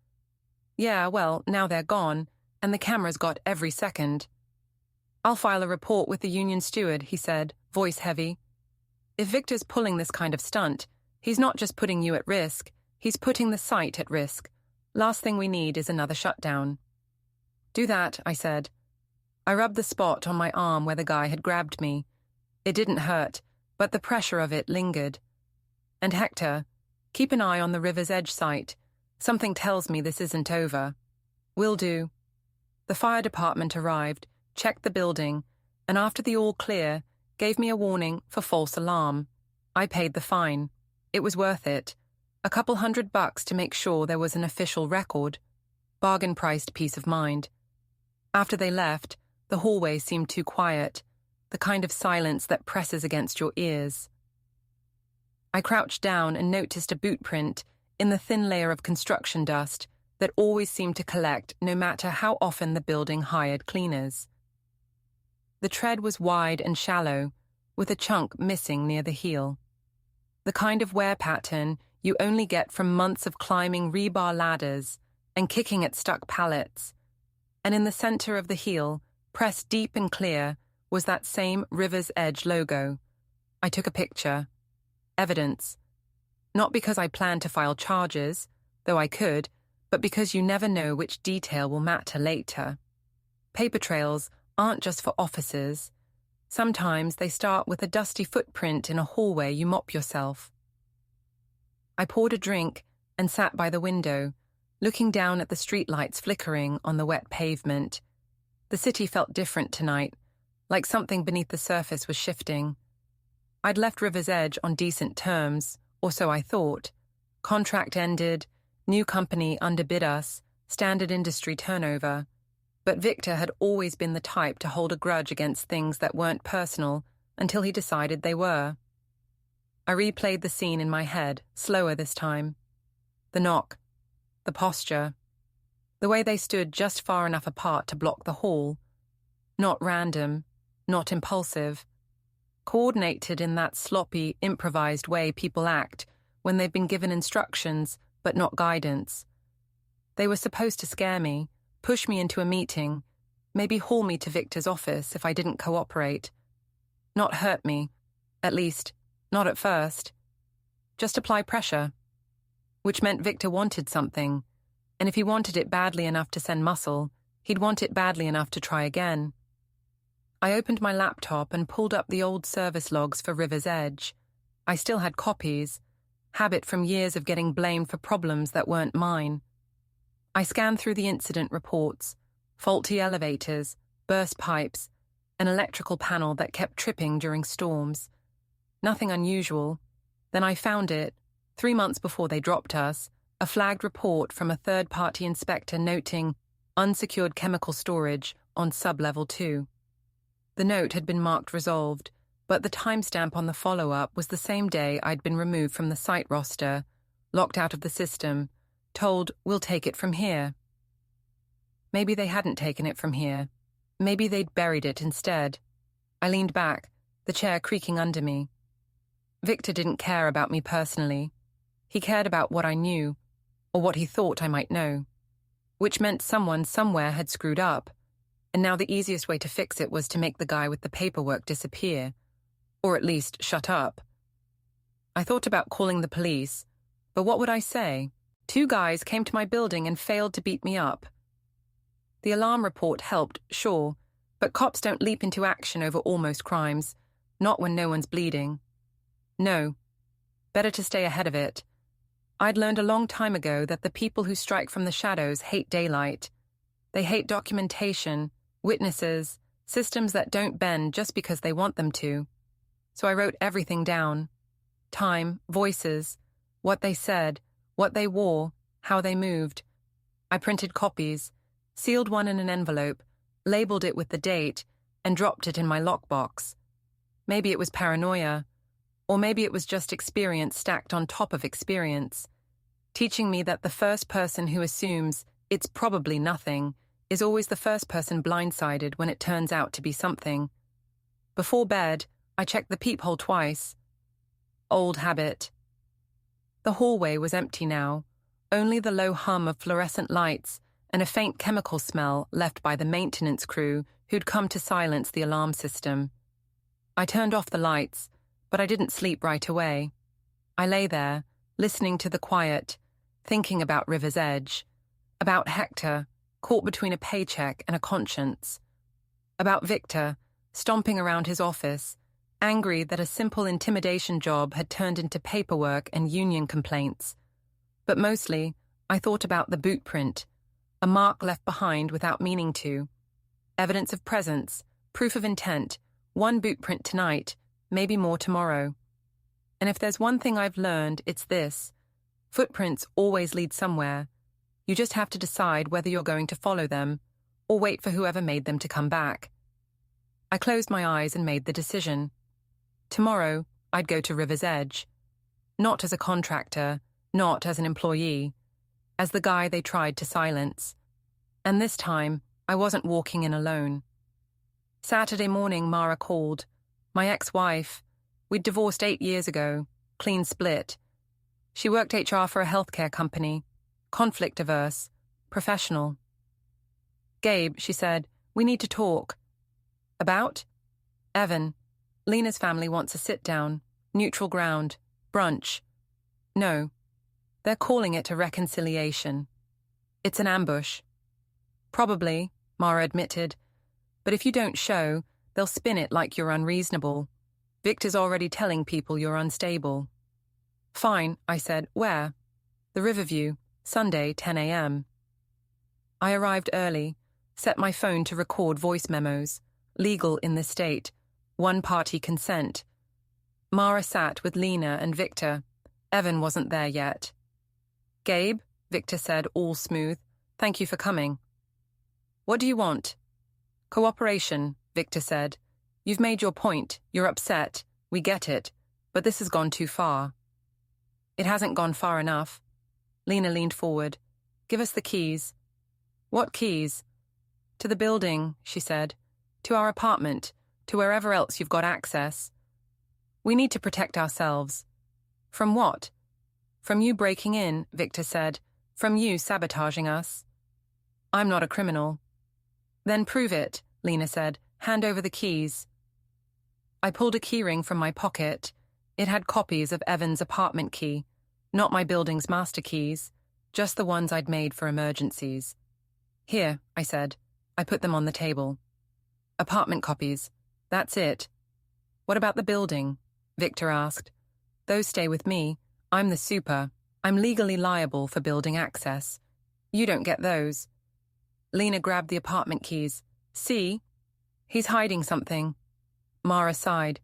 [SPEAKER 1] "Yeah, well, now they're gone, and the cameras got every second." "I'll file a report with the union steward," he said, voice heavy. "If Victor's pulling this kind of stunt, he's not just putting you at risk, he's putting the site at risk. Last thing we need is another shutdown." "Do that," I said. I rubbed the spot on my arm where the guy had grabbed me. It didn't hurt, but the pressure of it lingered. "And Hector, keep an eye on the River's Edge site. Something tells me this isn't over." "Will do." The fire department arrived, checked the building, and after the all clear, gave me a warning for false alarm. I paid the fine. It was worth it. A couple $100 to make sure there was an official record. Bargain-priced peace of mind. After they left, the hallway seemed too quiet, the kind of silence that presses against your ears. I crouched down and noticed a boot print in the thin layer of construction dust that always seemed to collect no matter how often the building hired cleaners. The tread was wide and shallow, with a chunk missing near the heel. The kind of wear pattern you only get from months of climbing rebar ladders and kicking at stuck pallets. And in the center of the heel, pressed deep and clear, was that same River's Edge logo. I took a picture. Evidence. Not because I planned to file charges, though I could, but because you never know which detail will matter later. Paper trails aren't just for officers. Sometimes they start with a dusty footprint in a hallway you mop yourself. I poured a drink and sat by the window, looking down at the streetlights flickering on the wet pavement. The city felt different tonight, like something beneath the surface was shifting. I'd left River's Edge on decent terms, or so I thought. Contract ended, new company underbid us, standard industry turnover. But Victor had always been the type to hold a grudge against things that weren't personal until he decided they were. I replayed the scene in my head, slower this time. The knock, the posture, the way they stood just far enough apart to block the hall. Not random, not impulsive. Coordinated in that sloppy, improvised way people act when they've been given instructions but not guidance. They were supposed to scare me, push me into a meeting, maybe haul me to Victor's office if I didn't cooperate. Not hurt me, at least, not at first. Just apply pressure. Which meant Victor wanted something, and if he wanted it badly enough to send muscle, he'd want it badly enough to try again. I opened my laptop and pulled up the old service logs for River's Edge. I still had copies, habit from years of getting blamed for problems that weren't mine. I scanned through the incident reports, faulty elevators, burst pipes, an electrical panel that kept tripping during storms. Nothing unusual. Then I found it, 3 months before they dropped us, a flagged report from a third-party inspector noting unsecured chemical storage on sub-level 2. The note had been marked resolved, but the timestamp on the follow-up was the same day I'd been removed from the site roster, locked out of the system, told, "We'll take it from here." Maybe they hadn't taken it from here. Maybe they'd buried it instead. I leaned back, the chair creaking under me. Victor didn't care about me personally. He cared about what I knew, or what he thought I might know. Which meant someone somewhere had screwed up, and now the easiest way to fix it was to make the guy with the paperwork disappear, or at least shut up. I thought about calling the police, but what would I say? 2 guys came to my building and failed to beat me up. The alarm report helped, sure, but cops don't leap into action over almost crimes, not when no one's bleeding. No, better to stay ahead of it. I'd learned a long time ago that the people who strike from the shadows hate daylight. They hate documentation, witnesses, systems that don't bend just because they want them to. So I wrote everything down. Time, voices, what they said, what they wore, how they moved. I printed copies, sealed one in an envelope, labeled it with the date, and dropped it in my lockbox. Maybe it was paranoia, or maybe it was just experience stacked on top of experience, teaching me that the first person who assumes it's probably nothing is always the first person blindsided when it turns out to be something. Before bed, I checked the peephole twice. Old habit. The hallway was empty now, only the low hum of fluorescent lights and a faint chemical smell left by the maintenance crew who'd come to silence the alarm system. I turned off the lights, but I didn't sleep right away. I lay there, listening to the quiet, thinking about River's Edge, about Hector, caught between a paycheck and a conscience, about Victor, stomping around his office, angry that a simple intimidation job had turned into paperwork and union complaints. But mostly, I thought about the boot print, a mark left behind without meaning to. Evidence of presence, proof of intent, 1 boot print tonight, maybe more tomorrow. And if there's one thing I've learned, it's this. Footprints always lead somewhere. You just have to decide whether you're going to follow them, or wait for whoever made them to come back. I closed my eyes and made the decision. Tomorrow, I'd go to River's Edge. Not as a contractor, not as an employee, as the guy they tried to silence. And this time, I wasn't walking in alone. Saturday morning, Mara called. My ex-wife. We'd divorced 8 years ago, clean split. She worked HR for a healthcare company, conflict-averse, professional. "Gabe," she said, "we need to talk." "About?" "Evan. Lena's family wants a sit-down, neutral ground, brunch." "No. They're calling it a reconciliation." It's an ambush. Probably, Mara admitted. But if you don't show, they'll spin it like you're unreasonable. Victor's already telling people you're unstable. Fine, I said. Where? The Riverview, Sunday, 10 a.m. I arrived early, set my phone to record voice memos, legal in this state, one-party consent. Mara sat with Lena and Victor. Evan wasn't there yet. Gabe, Victor said, all smooth. Thank you for coming. What do you want? Cooperation, Victor said. You've made your point. You're upset. We get it. But this has gone too far. It hasn't gone far enough. Lena leaned forward. Give us the keys. What keys? To the building, she said. To our apartment. To wherever else you've got access. We need to protect ourselves. From what? From you breaking in, Victor said. From you sabotaging us. I'm not a criminal. Then prove it, Lena said. Hand over the keys. I pulled a keyring from my pocket. It had copies of Evan's apartment key, not my building's master keys, just the ones I'd made for emergencies. Here, I said. I put them on the table. Apartment copies. That's it. What about the building? Victor asked. Those stay with me. I'm the super. I'm legally liable for building access. You don't get those. Lena grabbed the apartment keys. See? He's hiding something. Mara sighed.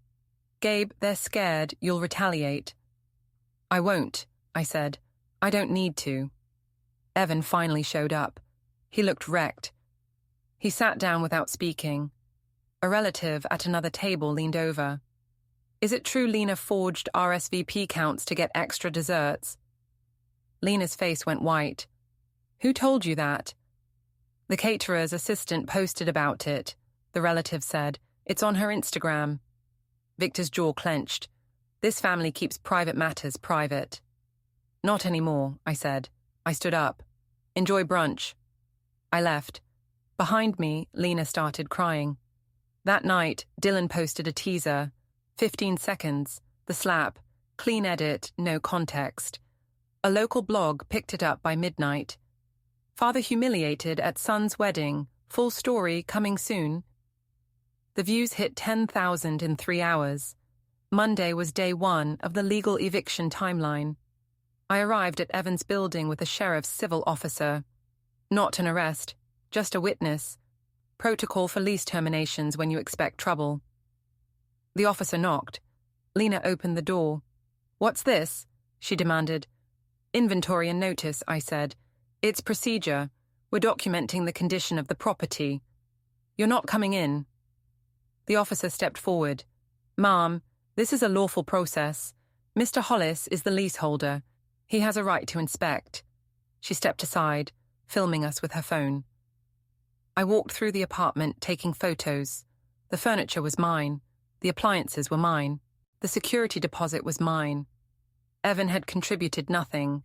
[SPEAKER 1] Gabe, they're scared. You'll retaliate. I won't, I said. I don't need to. Evan finally showed up. He looked wrecked. He sat down without speaking. A relative at another table leaned over. Is it true Lena forged RSVP counts to get extra desserts? Lena's face went white. Who told you that? The caterer's assistant posted about it, the relative said. It's on her Instagram. Victor's jaw clenched. This family keeps private matters private. Not anymore, I said. I stood up. Enjoy brunch. I left. Behind me, Lena started crying. That night, Dylan posted a teaser. 15 seconds. The slap. Clean edit, no context. A local blog picked it up by midnight. Father humiliated at son's wedding. Full story coming soon. The views hit 10,000 in 3 hours. Monday was day 1 of the legal eviction timeline. I arrived at Evan's building with a sheriff's civil officer. Not an arrest, just a witness. Protocol for lease terminations when you expect trouble. The officer knocked. Lena opened the door. What's this? She demanded. Inventory and notice, I said. It's procedure. We're documenting the condition of the property. You're not coming in. The officer stepped forward. Ma'am, this is a lawful process. Mr. Hollis is the leaseholder. He has a right to inspect. She stepped aside, filming us with her phone. I walked through the apartment, taking photos. The furniture was mine. The appliances were mine. The security deposit was mine. Evan had contributed nothing.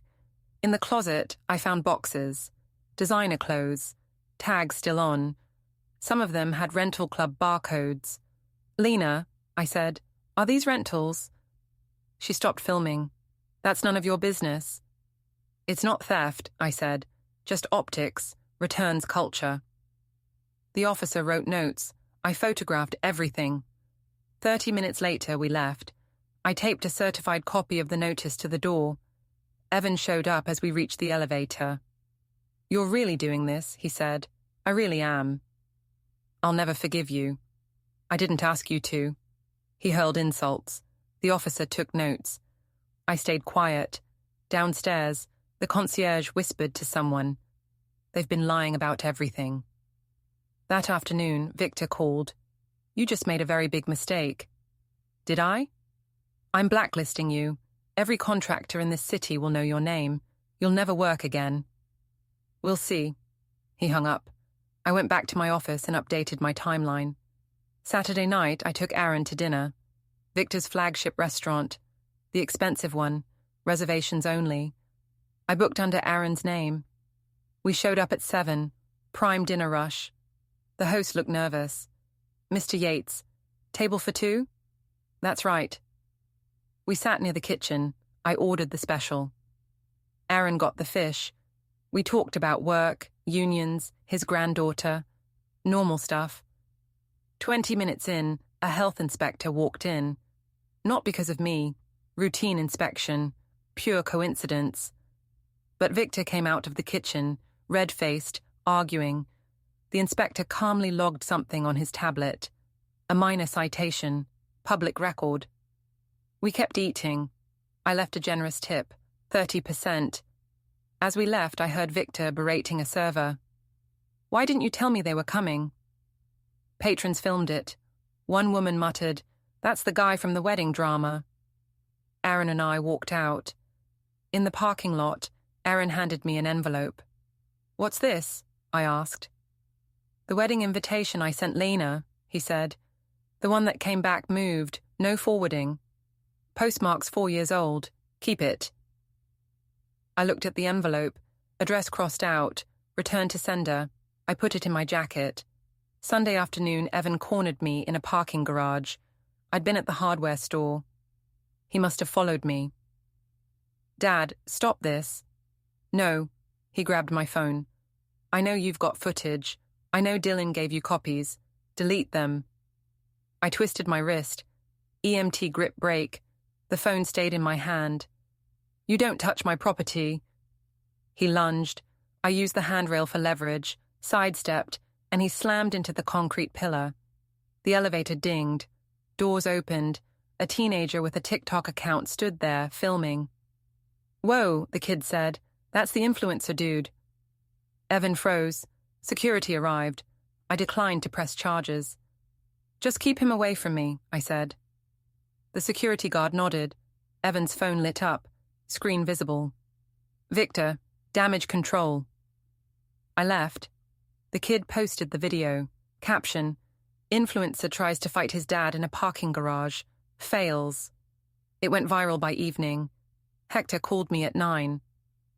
[SPEAKER 1] In the closet, I found boxes, designer clothes, tags still on. Some of them had rental club barcodes. Lena, I said, are these rentals? She stopped filming. That's none of your business. It's not theft, I said, just optics, returns culture. The officer wrote notes. I photographed everything. 30 minutes later, we left. I taped a certified copy of the notice to the door. Evan showed up as we reached the elevator. You're really doing this, he said. I really am. I'll never forgive you. I didn't ask you to. He hurled insults. The officer took notes. I stayed quiet. Downstairs, the concierge whispered to someone. They've been lying about everything. That afternoon, Victor called. You just made a very big mistake. Did I? I'm blacklisting you. Every contractor in this city will know your name. You'll never work again. We'll see. He hung up. I went back to my office and updated my timeline. Saturday night, I took Aaron to dinner. Victor's flagship restaurant. The expensive one. Reservations only. I booked under Aaron's name. We showed up at 7. Prime dinner rush. The host looked nervous. Mr. Yates, table for 2? That's right. We sat near the kitchen. I ordered the special. Aaron got the fish. We talked about work, unions, his granddaughter, normal stuff. 20 minutes in, a health inspector walked in. Not because of me, routine inspection, pure coincidence. But Victor came out of the kitchen, red-faced, arguing. The inspector calmly logged something on his tablet. A minor citation, public record. We kept eating. I left a generous tip, 30%. As we left, I heard Victor berating a server. "Why didn't you tell me they were coming?" Patrons filmed it. One woman muttered, "That's the guy from the wedding drama." Aaron and I walked out. In the parking lot, Aaron handed me an envelope. "What's this?" I asked. "The wedding invitation I sent Lena," he said. "The one that came back moved, no forwarding. Postmark's 4 years old. Keep it." I looked at the envelope, address crossed out, return to sender. I put it in my jacket. Sunday afternoon, Evan cornered me in a parking garage. I'd been at the hardware store. He must have followed me. "Dad, stop this." "No." He grabbed my phone. "I know you've got footage. I know Dylan gave you copies. Delete them." I twisted my wrist. EMT grip break. The phone stayed in my hand. "You don't touch my property." He lunged. I used the handrail for leverage, sidestepped, and he slammed into the concrete pillar. The elevator dinged. Doors opened. A teenager with a TikTok account stood there, filming. "Whoa," the kid said. "That's the influencer dude." Evan froze. Security arrived. I declined to press charges. "Just keep him away from me," I said. The security guard nodded. Evan's phone lit up. Screen visible. "Victor, damage control." I left. The kid posted the video. Caption: "Influencer tries to fight his dad in a parking garage. Fails." It went viral by evening. Hector called me at 9.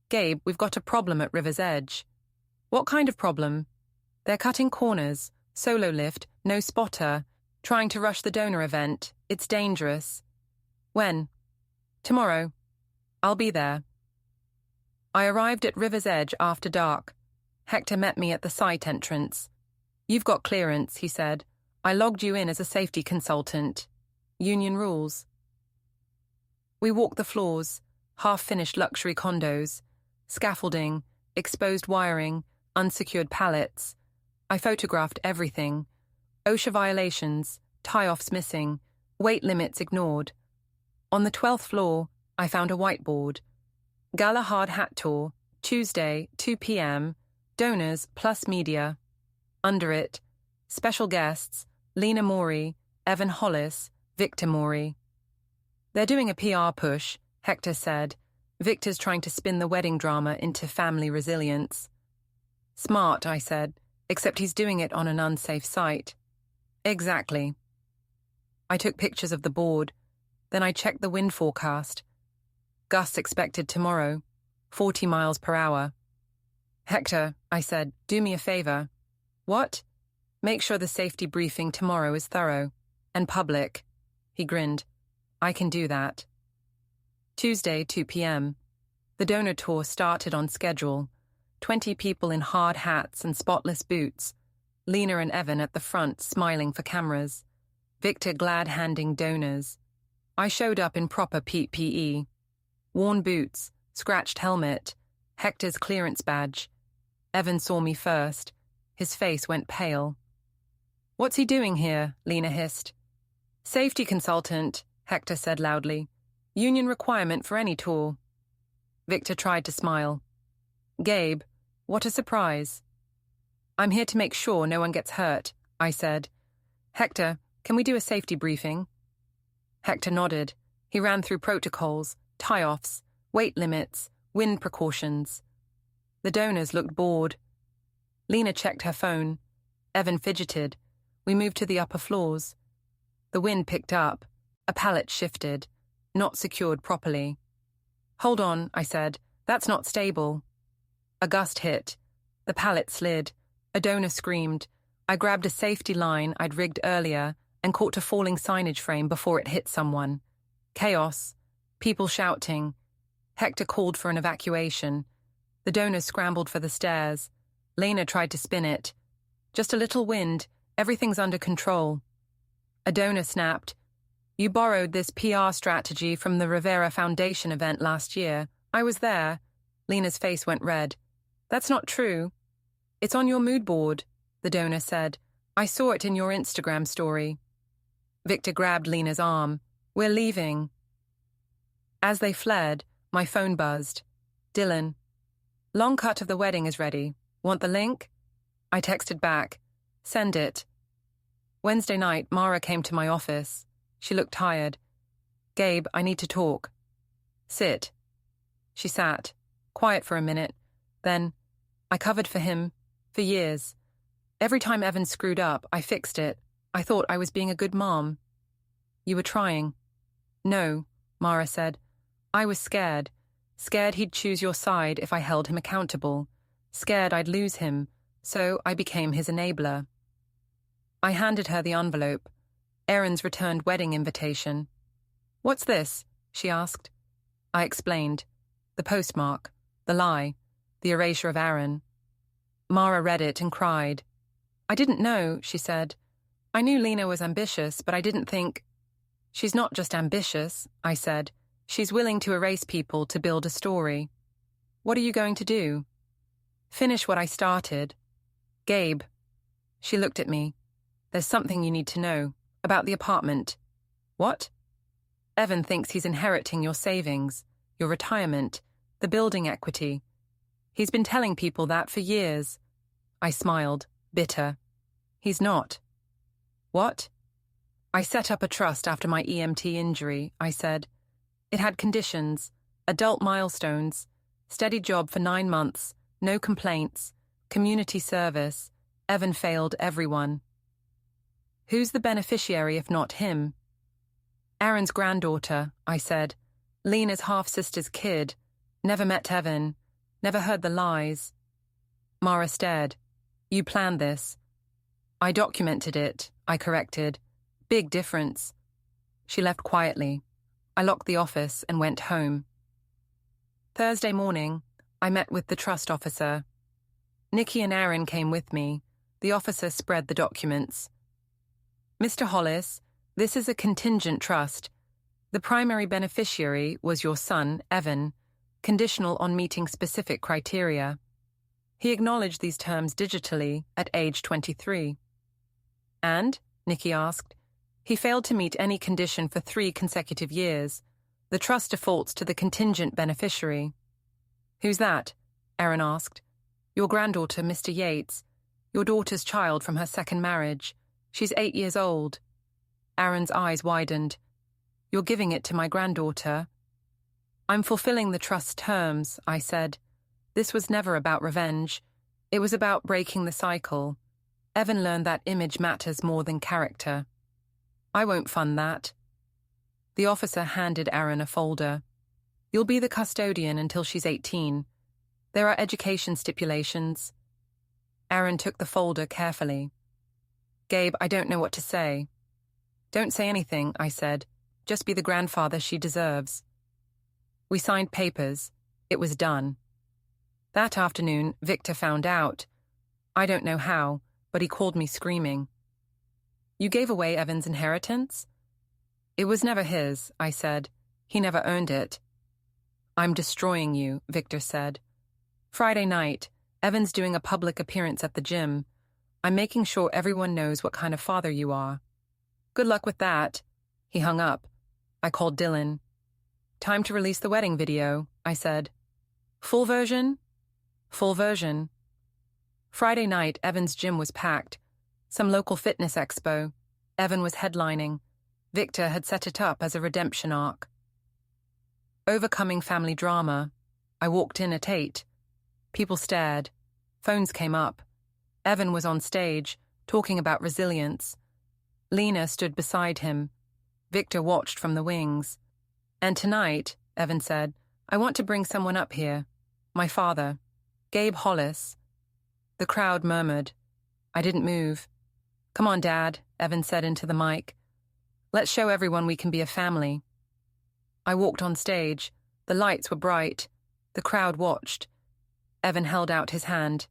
[SPEAKER 1] "Gabe, we've got a problem at River's Edge." "What kind of problem?" "They're cutting corners. Solo lift, no spotter. Trying to rush the donor event. It's dangerous." "When?" "Tomorrow. I'll be there." I arrived at River's Edge after dark. Hector met me at the site entrance. "You've got clearance," he said. "I logged you in as a safety consultant. Union rules." We walked the floors, half-finished luxury condos, scaffolding, exposed wiring, unsecured pallets. I photographed everything. OSHA violations, tie-offs missing, weight limits ignored. On the 12th floor, I found a whiteboard. Gala Hard Hat Tour, Tuesday, 2 p.m., donors plus media. Under it, special guests, Lena Maury, Evan Hollis, Victor Maury. "They're doing a PR push," Hector said. "Victor's trying to spin the wedding drama into family resilience." "Smart," I said, "except he's doing it on an unsafe site." "Exactly." I took pictures of the board. Then I checked the wind forecast. Gusts expected tomorrow, 40 miles per hour. "Hector," I said, "do me a favor." "What?" "Make sure the safety briefing tomorrow is thorough. And public." He grinned. "I can do that." Tuesday, 2 p.m. The donor tour started on schedule. 20 people in hard hats and spotless boots. Lena and Evan at the front smiling for cameras. Victor glad-handing donors. I showed up in proper PPE. Worn boots, scratched helmet, Hector's clearance badge. Evan saw me first. His face went pale. "What's he doing here?" Lena hissed. "Safety consultant," Hector said loudly. "Union requirement for any tour." Victor tried to smile. "Gabe, what a surprise." "I'm here to make sure no one gets hurt," I said. "Hector, can we do a safety briefing?" Hector nodded. He ran through protocols, tie-offs, weight limits, wind precautions. The donors looked bored. Lena checked her phone. Evan fidgeted. We moved to the upper floors. The wind picked up. A pallet shifted, not secured properly. "Hold on," I said. "That's not stable." A gust hit. The pallet slid. A donor screamed. I grabbed a safety line I'd rigged earlier and caught a falling signage frame before it hit someone. Chaos. People shouting. Hector called for an evacuation. The donors scrambled for the stairs. Lena tried to spin it. Just a little wind, everything's under control. A donor snapped, "You borrowed this PR strategy from the Rivera Foundation event last year. I was there." Lena's face went red. "That's not true." "It's on your mood board," the donor said. "I saw it in your Instagram story." Victor grabbed Lena's arm. "We're leaving." As they fled, my phone buzzed. "Dylan. Long cut of the wedding is ready. Want the link?" I texted back. "Send it." Wednesday night, Mara came to my office. She looked tired. "Gabe, I need to talk." "Sit." She sat, quiet for a minute. Then, "I covered for him, for years. Every time Evan screwed up, I fixed it. I thought I was being a good mom." "You were trying." "No," Mara said. "I was scared. Scared he'd choose your side if I held him accountable. Scared I'd lose him, so I became his enabler." I handed her the envelope. Aaron's returned wedding invitation. "What's this?" she asked. I explained. The postmark, the lie, the erasure of Aaron. Mara read it and cried. "I didn't know," she said. "I knew Lena was ambitious, but I didn't think—" "She's not just ambitious," I said. "She's willing to erase people to build a story." "What are you going to do?" "Finish what I started." "Gabe." She looked at me. "There's something you need to know. About the apartment." "What?" "Evan thinks he's inheriting your savings, your retirement, the building equity. He's been telling people that for years." I smiled, bitter. "He's not." "What?" "I set up a trust after my EMT injury," I said. "It had conditions, adult milestones, steady job for 9 months, no complaints, community service. Evan failed everyone." "Who's the beneficiary if not him?" "Aaron's granddaughter," I said. "Lena's half-sister's kid. Never met Evan. Never heard the lies." Mara stared. "You planned this." "I documented it," I corrected. "Big difference." She left quietly. I locked the office and went home. Thursday morning, I met with the trust officer. Nikki and Aaron came with me. The officer spread the documents. "Mr. Hollis, this is a contingent trust. The primary beneficiary was your son, Evan, conditional on meeting specific criteria. He acknowledged these terms digitally at age 23. "And?" Nikki asked. "He failed to meet any condition for 3 consecutive years. The trust defaults to the contingent beneficiary." "Who's that?" Aaron asked. "Your granddaughter, Mr. Yates. Your daughter's child from her second marriage. She's 8 years old." Aaron's eyes widened. "You're giving it to my granddaughter?" "I'm fulfilling the trust's terms," I said. "This was never about revenge. It was about breaking the cycle. Evan learned that image matters more than character." "I won't fund that." The officer handed Aaron a folder. "You'll be the custodian until she's 18. There are education stipulations." Aaron took the folder carefully. "Gabe, I don't know what to say." "Don't say anything," I said. "Just be the grandfather she deserves." We signed papers. It was done. That afternoon, Victor found out. I don't know how, but he called me screaming. "You gave away Evan's inheritance?" "It was never his," I said. "He never earned it." "I'm destroying you," Victor said. "Friday night, Evan's doing a public appearance at the gym. I'm making sure everyone knows what kind of father you are." "Good luck with that." He hung up. I called Dylan. "Time to release the wedding video," I said. "Full version?" "Full version." Friday night, Evan's gym was packed. Some local fitness expo. Evan was headlining. Victor had set it up as a redemption arc. Overcoming family drama. I walked in at 8. People stared. Phones came up. Evan was on stage, talking about resilience. Lena stood beside him. Victor watched from the wings. "And tonight," Evan said, "I want to bring someone up here. My father. Gabe Hollis." The crowd murmured. I didn't move. "Come on, Dad," Evan said into the mic. "Let's show everyone we can be a family." I walked on stage. The lights were bright. The crowd watched. Evan held out his hand.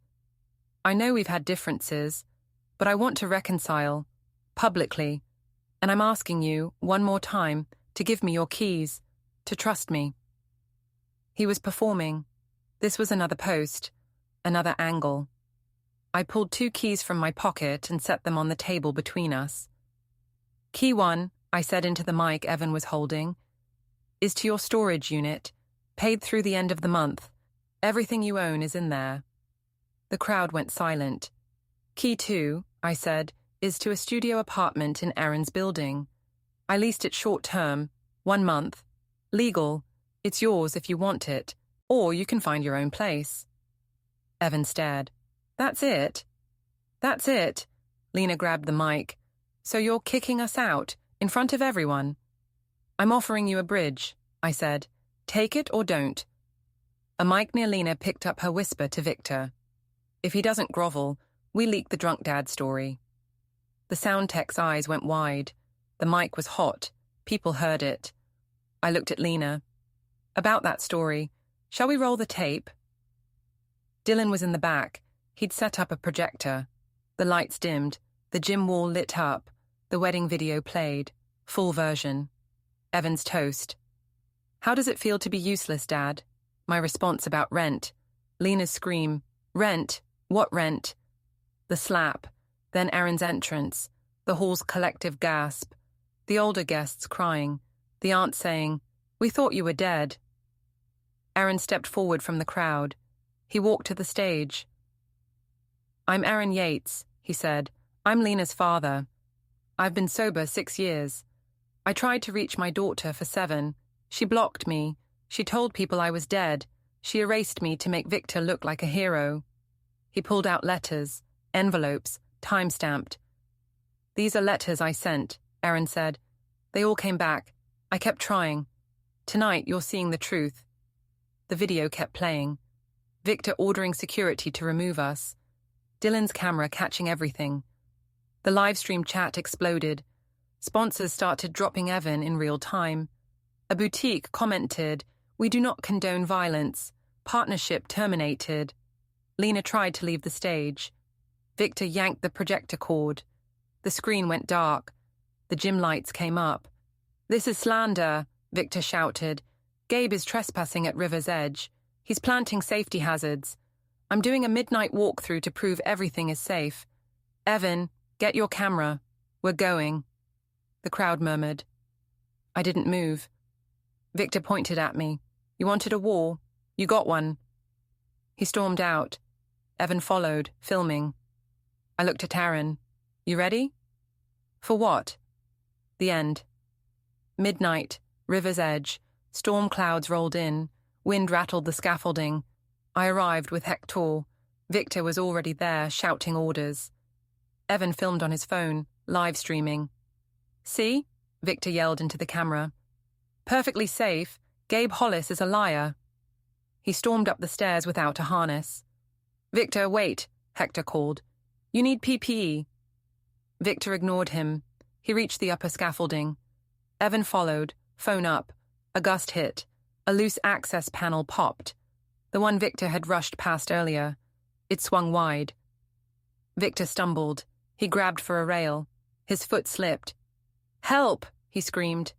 [SPEAKER 1] I know we've had differences, but I want to reconcile, publicly, and I'm asking you, one more time, to give me your keys, to trust me. He was performing. This was another post, another angle. I pulled 2 keys from my pocket and set them on the table between us. Key 1, I said into the mic Evan was holding, is to your storage unit, paid through the end of the month. Everything you own is in there. The crowd went silent. Key 2, I said, is to a studio apartment in Aaron's building. I leased it short-term, 1 month. Legal. It's yours if you want it, or you can find your own place. Evan stared. That's it? That's it? Lena grabbed the mic. So you're kicking us out, in front of everyone? I'm offering you a bridge, I said. Take it or don't. A mic near Lena picked up her whisper to Victor. If he doesn't grovel, we leak the drunk dad story. The sound tech's eyes went wide. The mic was hot. People heard it. I looked at Lena. About that story, shall we roll the tape? Dylan was in the back. He'd set up a projector. The lights dimmed. The gym wall lit up. The wedding video played. Full version. Evan's toast. How does it feel to be useless, Dad? My response about rent. Lena's scream. Rent? What rent? The slap. Then Aaron's entrance. The hall's collective gasp. The older guests crying. The aunt saying, We thought you were dead. Aaron stepped forward from the crowd. He walked to the stage. I'm Aaron Yates, he said. I'm Lena's father. I've been sober 6 years. I tried to reach my daughter for 7. She blocked me. She told people I was dead. She erased me to make Victor look like a hero. He pulled out letters, envelopes, time-stamped. These are letters I sent, Aaron said. They all came back. I kept trying. Tonight you're seeing the truth. The video kept playing. Victor ordering security to remove us. Dylan's camera catching everything. The live-stream chat exploded. Sponsors started dropping Evan in real time. A boutique commented, We do not condone violence. Partnership terminated. Lena tried to leave the stage. Victor yanked the projector cord. The screen went dark. The gym lights came up. This is slander, Victor shouted. Gabe is trespassing at River's Edge. He's planting safety hazards. I'm doing a midnight walkthrough to prove everything is safe. Evan, get your camera. We're going. The crowd murmured. I didn't move. Victor pointed at me. You wanted a war? You got one. He stormed out. Evan followed, filming. I looked at Aaron. You ready? For what? The end. Midnight, River's Edge. Storm clouds rolled in. Wind rattled the scaffolding. I arrived with Hector. Victor was already there, shouting orders. Evan filmed on his phone, live streaming. See? Victor yelled into the camera. Perfectly safe. Gabe Hollis is a liar. He stormed up the stairs without a harness. Victor, wait, Hector called. You need PPE. Victor ignored him. He reached the upper scaffolding. Evan followed, phone up. A gust hit. A loose access panel popped. The one Victor had rushed past earlier. It swung wide. Victor stumbled. He grabbed for a rail. His foot slipped. Help! He screamed.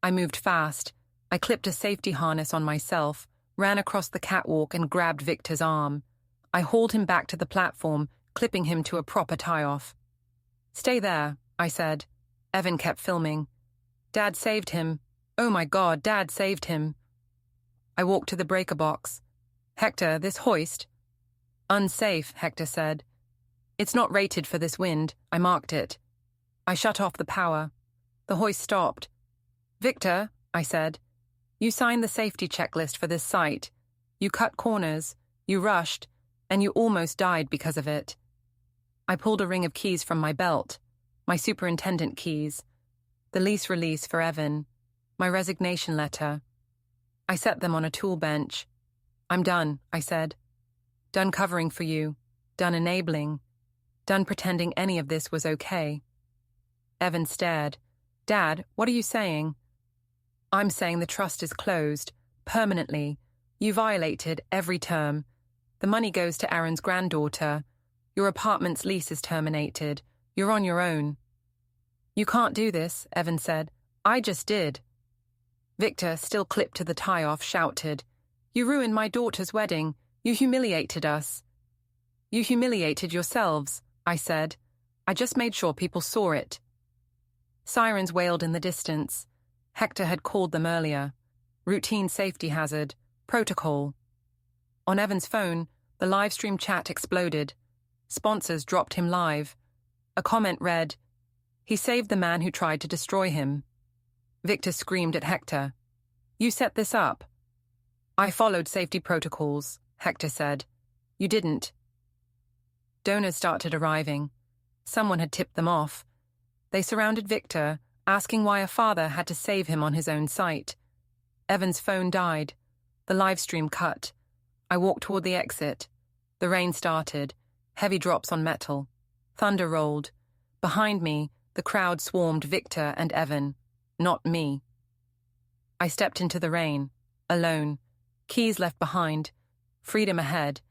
[SPEAKER 1] I moved fast. I clipped a safety harness on myself, ran across the catwalk and grabbed Victor's arm. I hauled him back to the platform, clipping him to a proper tie-off. Stay there, I said. Evan kept filming. Dad saved him. Oh my God, Dad saved him. I walked to the breaker box. Hector, this hoist. Unsafe, Hector said. It's not rated for this wind. I marked it. I shut off the power. The hoist stopped. Victor, I said, you signed the safety checklist for this site. You cut corners, you rushed, and you almost died because of it. I pulled a ring of keys from my belt, my superintendent keys, the lease release for Evan, my resignation letter. I set them on a tool bench. I'm done, I said. Done covering for you, done enabling, done pretending any of this was okay. Evan stared. Dad, what are you saying? I'm saying the trust is closed, permanently. You violated every term. The money goes to Aaron's granddaughter. Your apartment's lease is terminated. You're on your own. You can't do this, Evan said. I just did. Victor, still clipped to the tie-off, shouted, You ruined my daughter's wedding. You humiliated us. You humiliated yourselves, I said. I just made sure people saw it. Sirens wailed in the distance. Hector had called them earlier. Routine safety hazard. Protocol. On Evan's phone, the livestream chat exploded. Sponsors dropped him live. A comment read, He saved the man who tried to destroy him. Victor screamed at Hector. You set this up. I followed safety protocols, Hector said. You didn't. Donors started arriving. Someone had tipped them off. They surrounded Victor, asking why a father had to save him on his own site. Evan's phone died. The live stream cut. I walked toward the exit. The rain started. Heavy drops on metal. Thunder rolled. Behind me, the crowd swarmed Victor and Evan. Not me. I stepped into the rain. Alone. Keys left behind. Freedom ahead.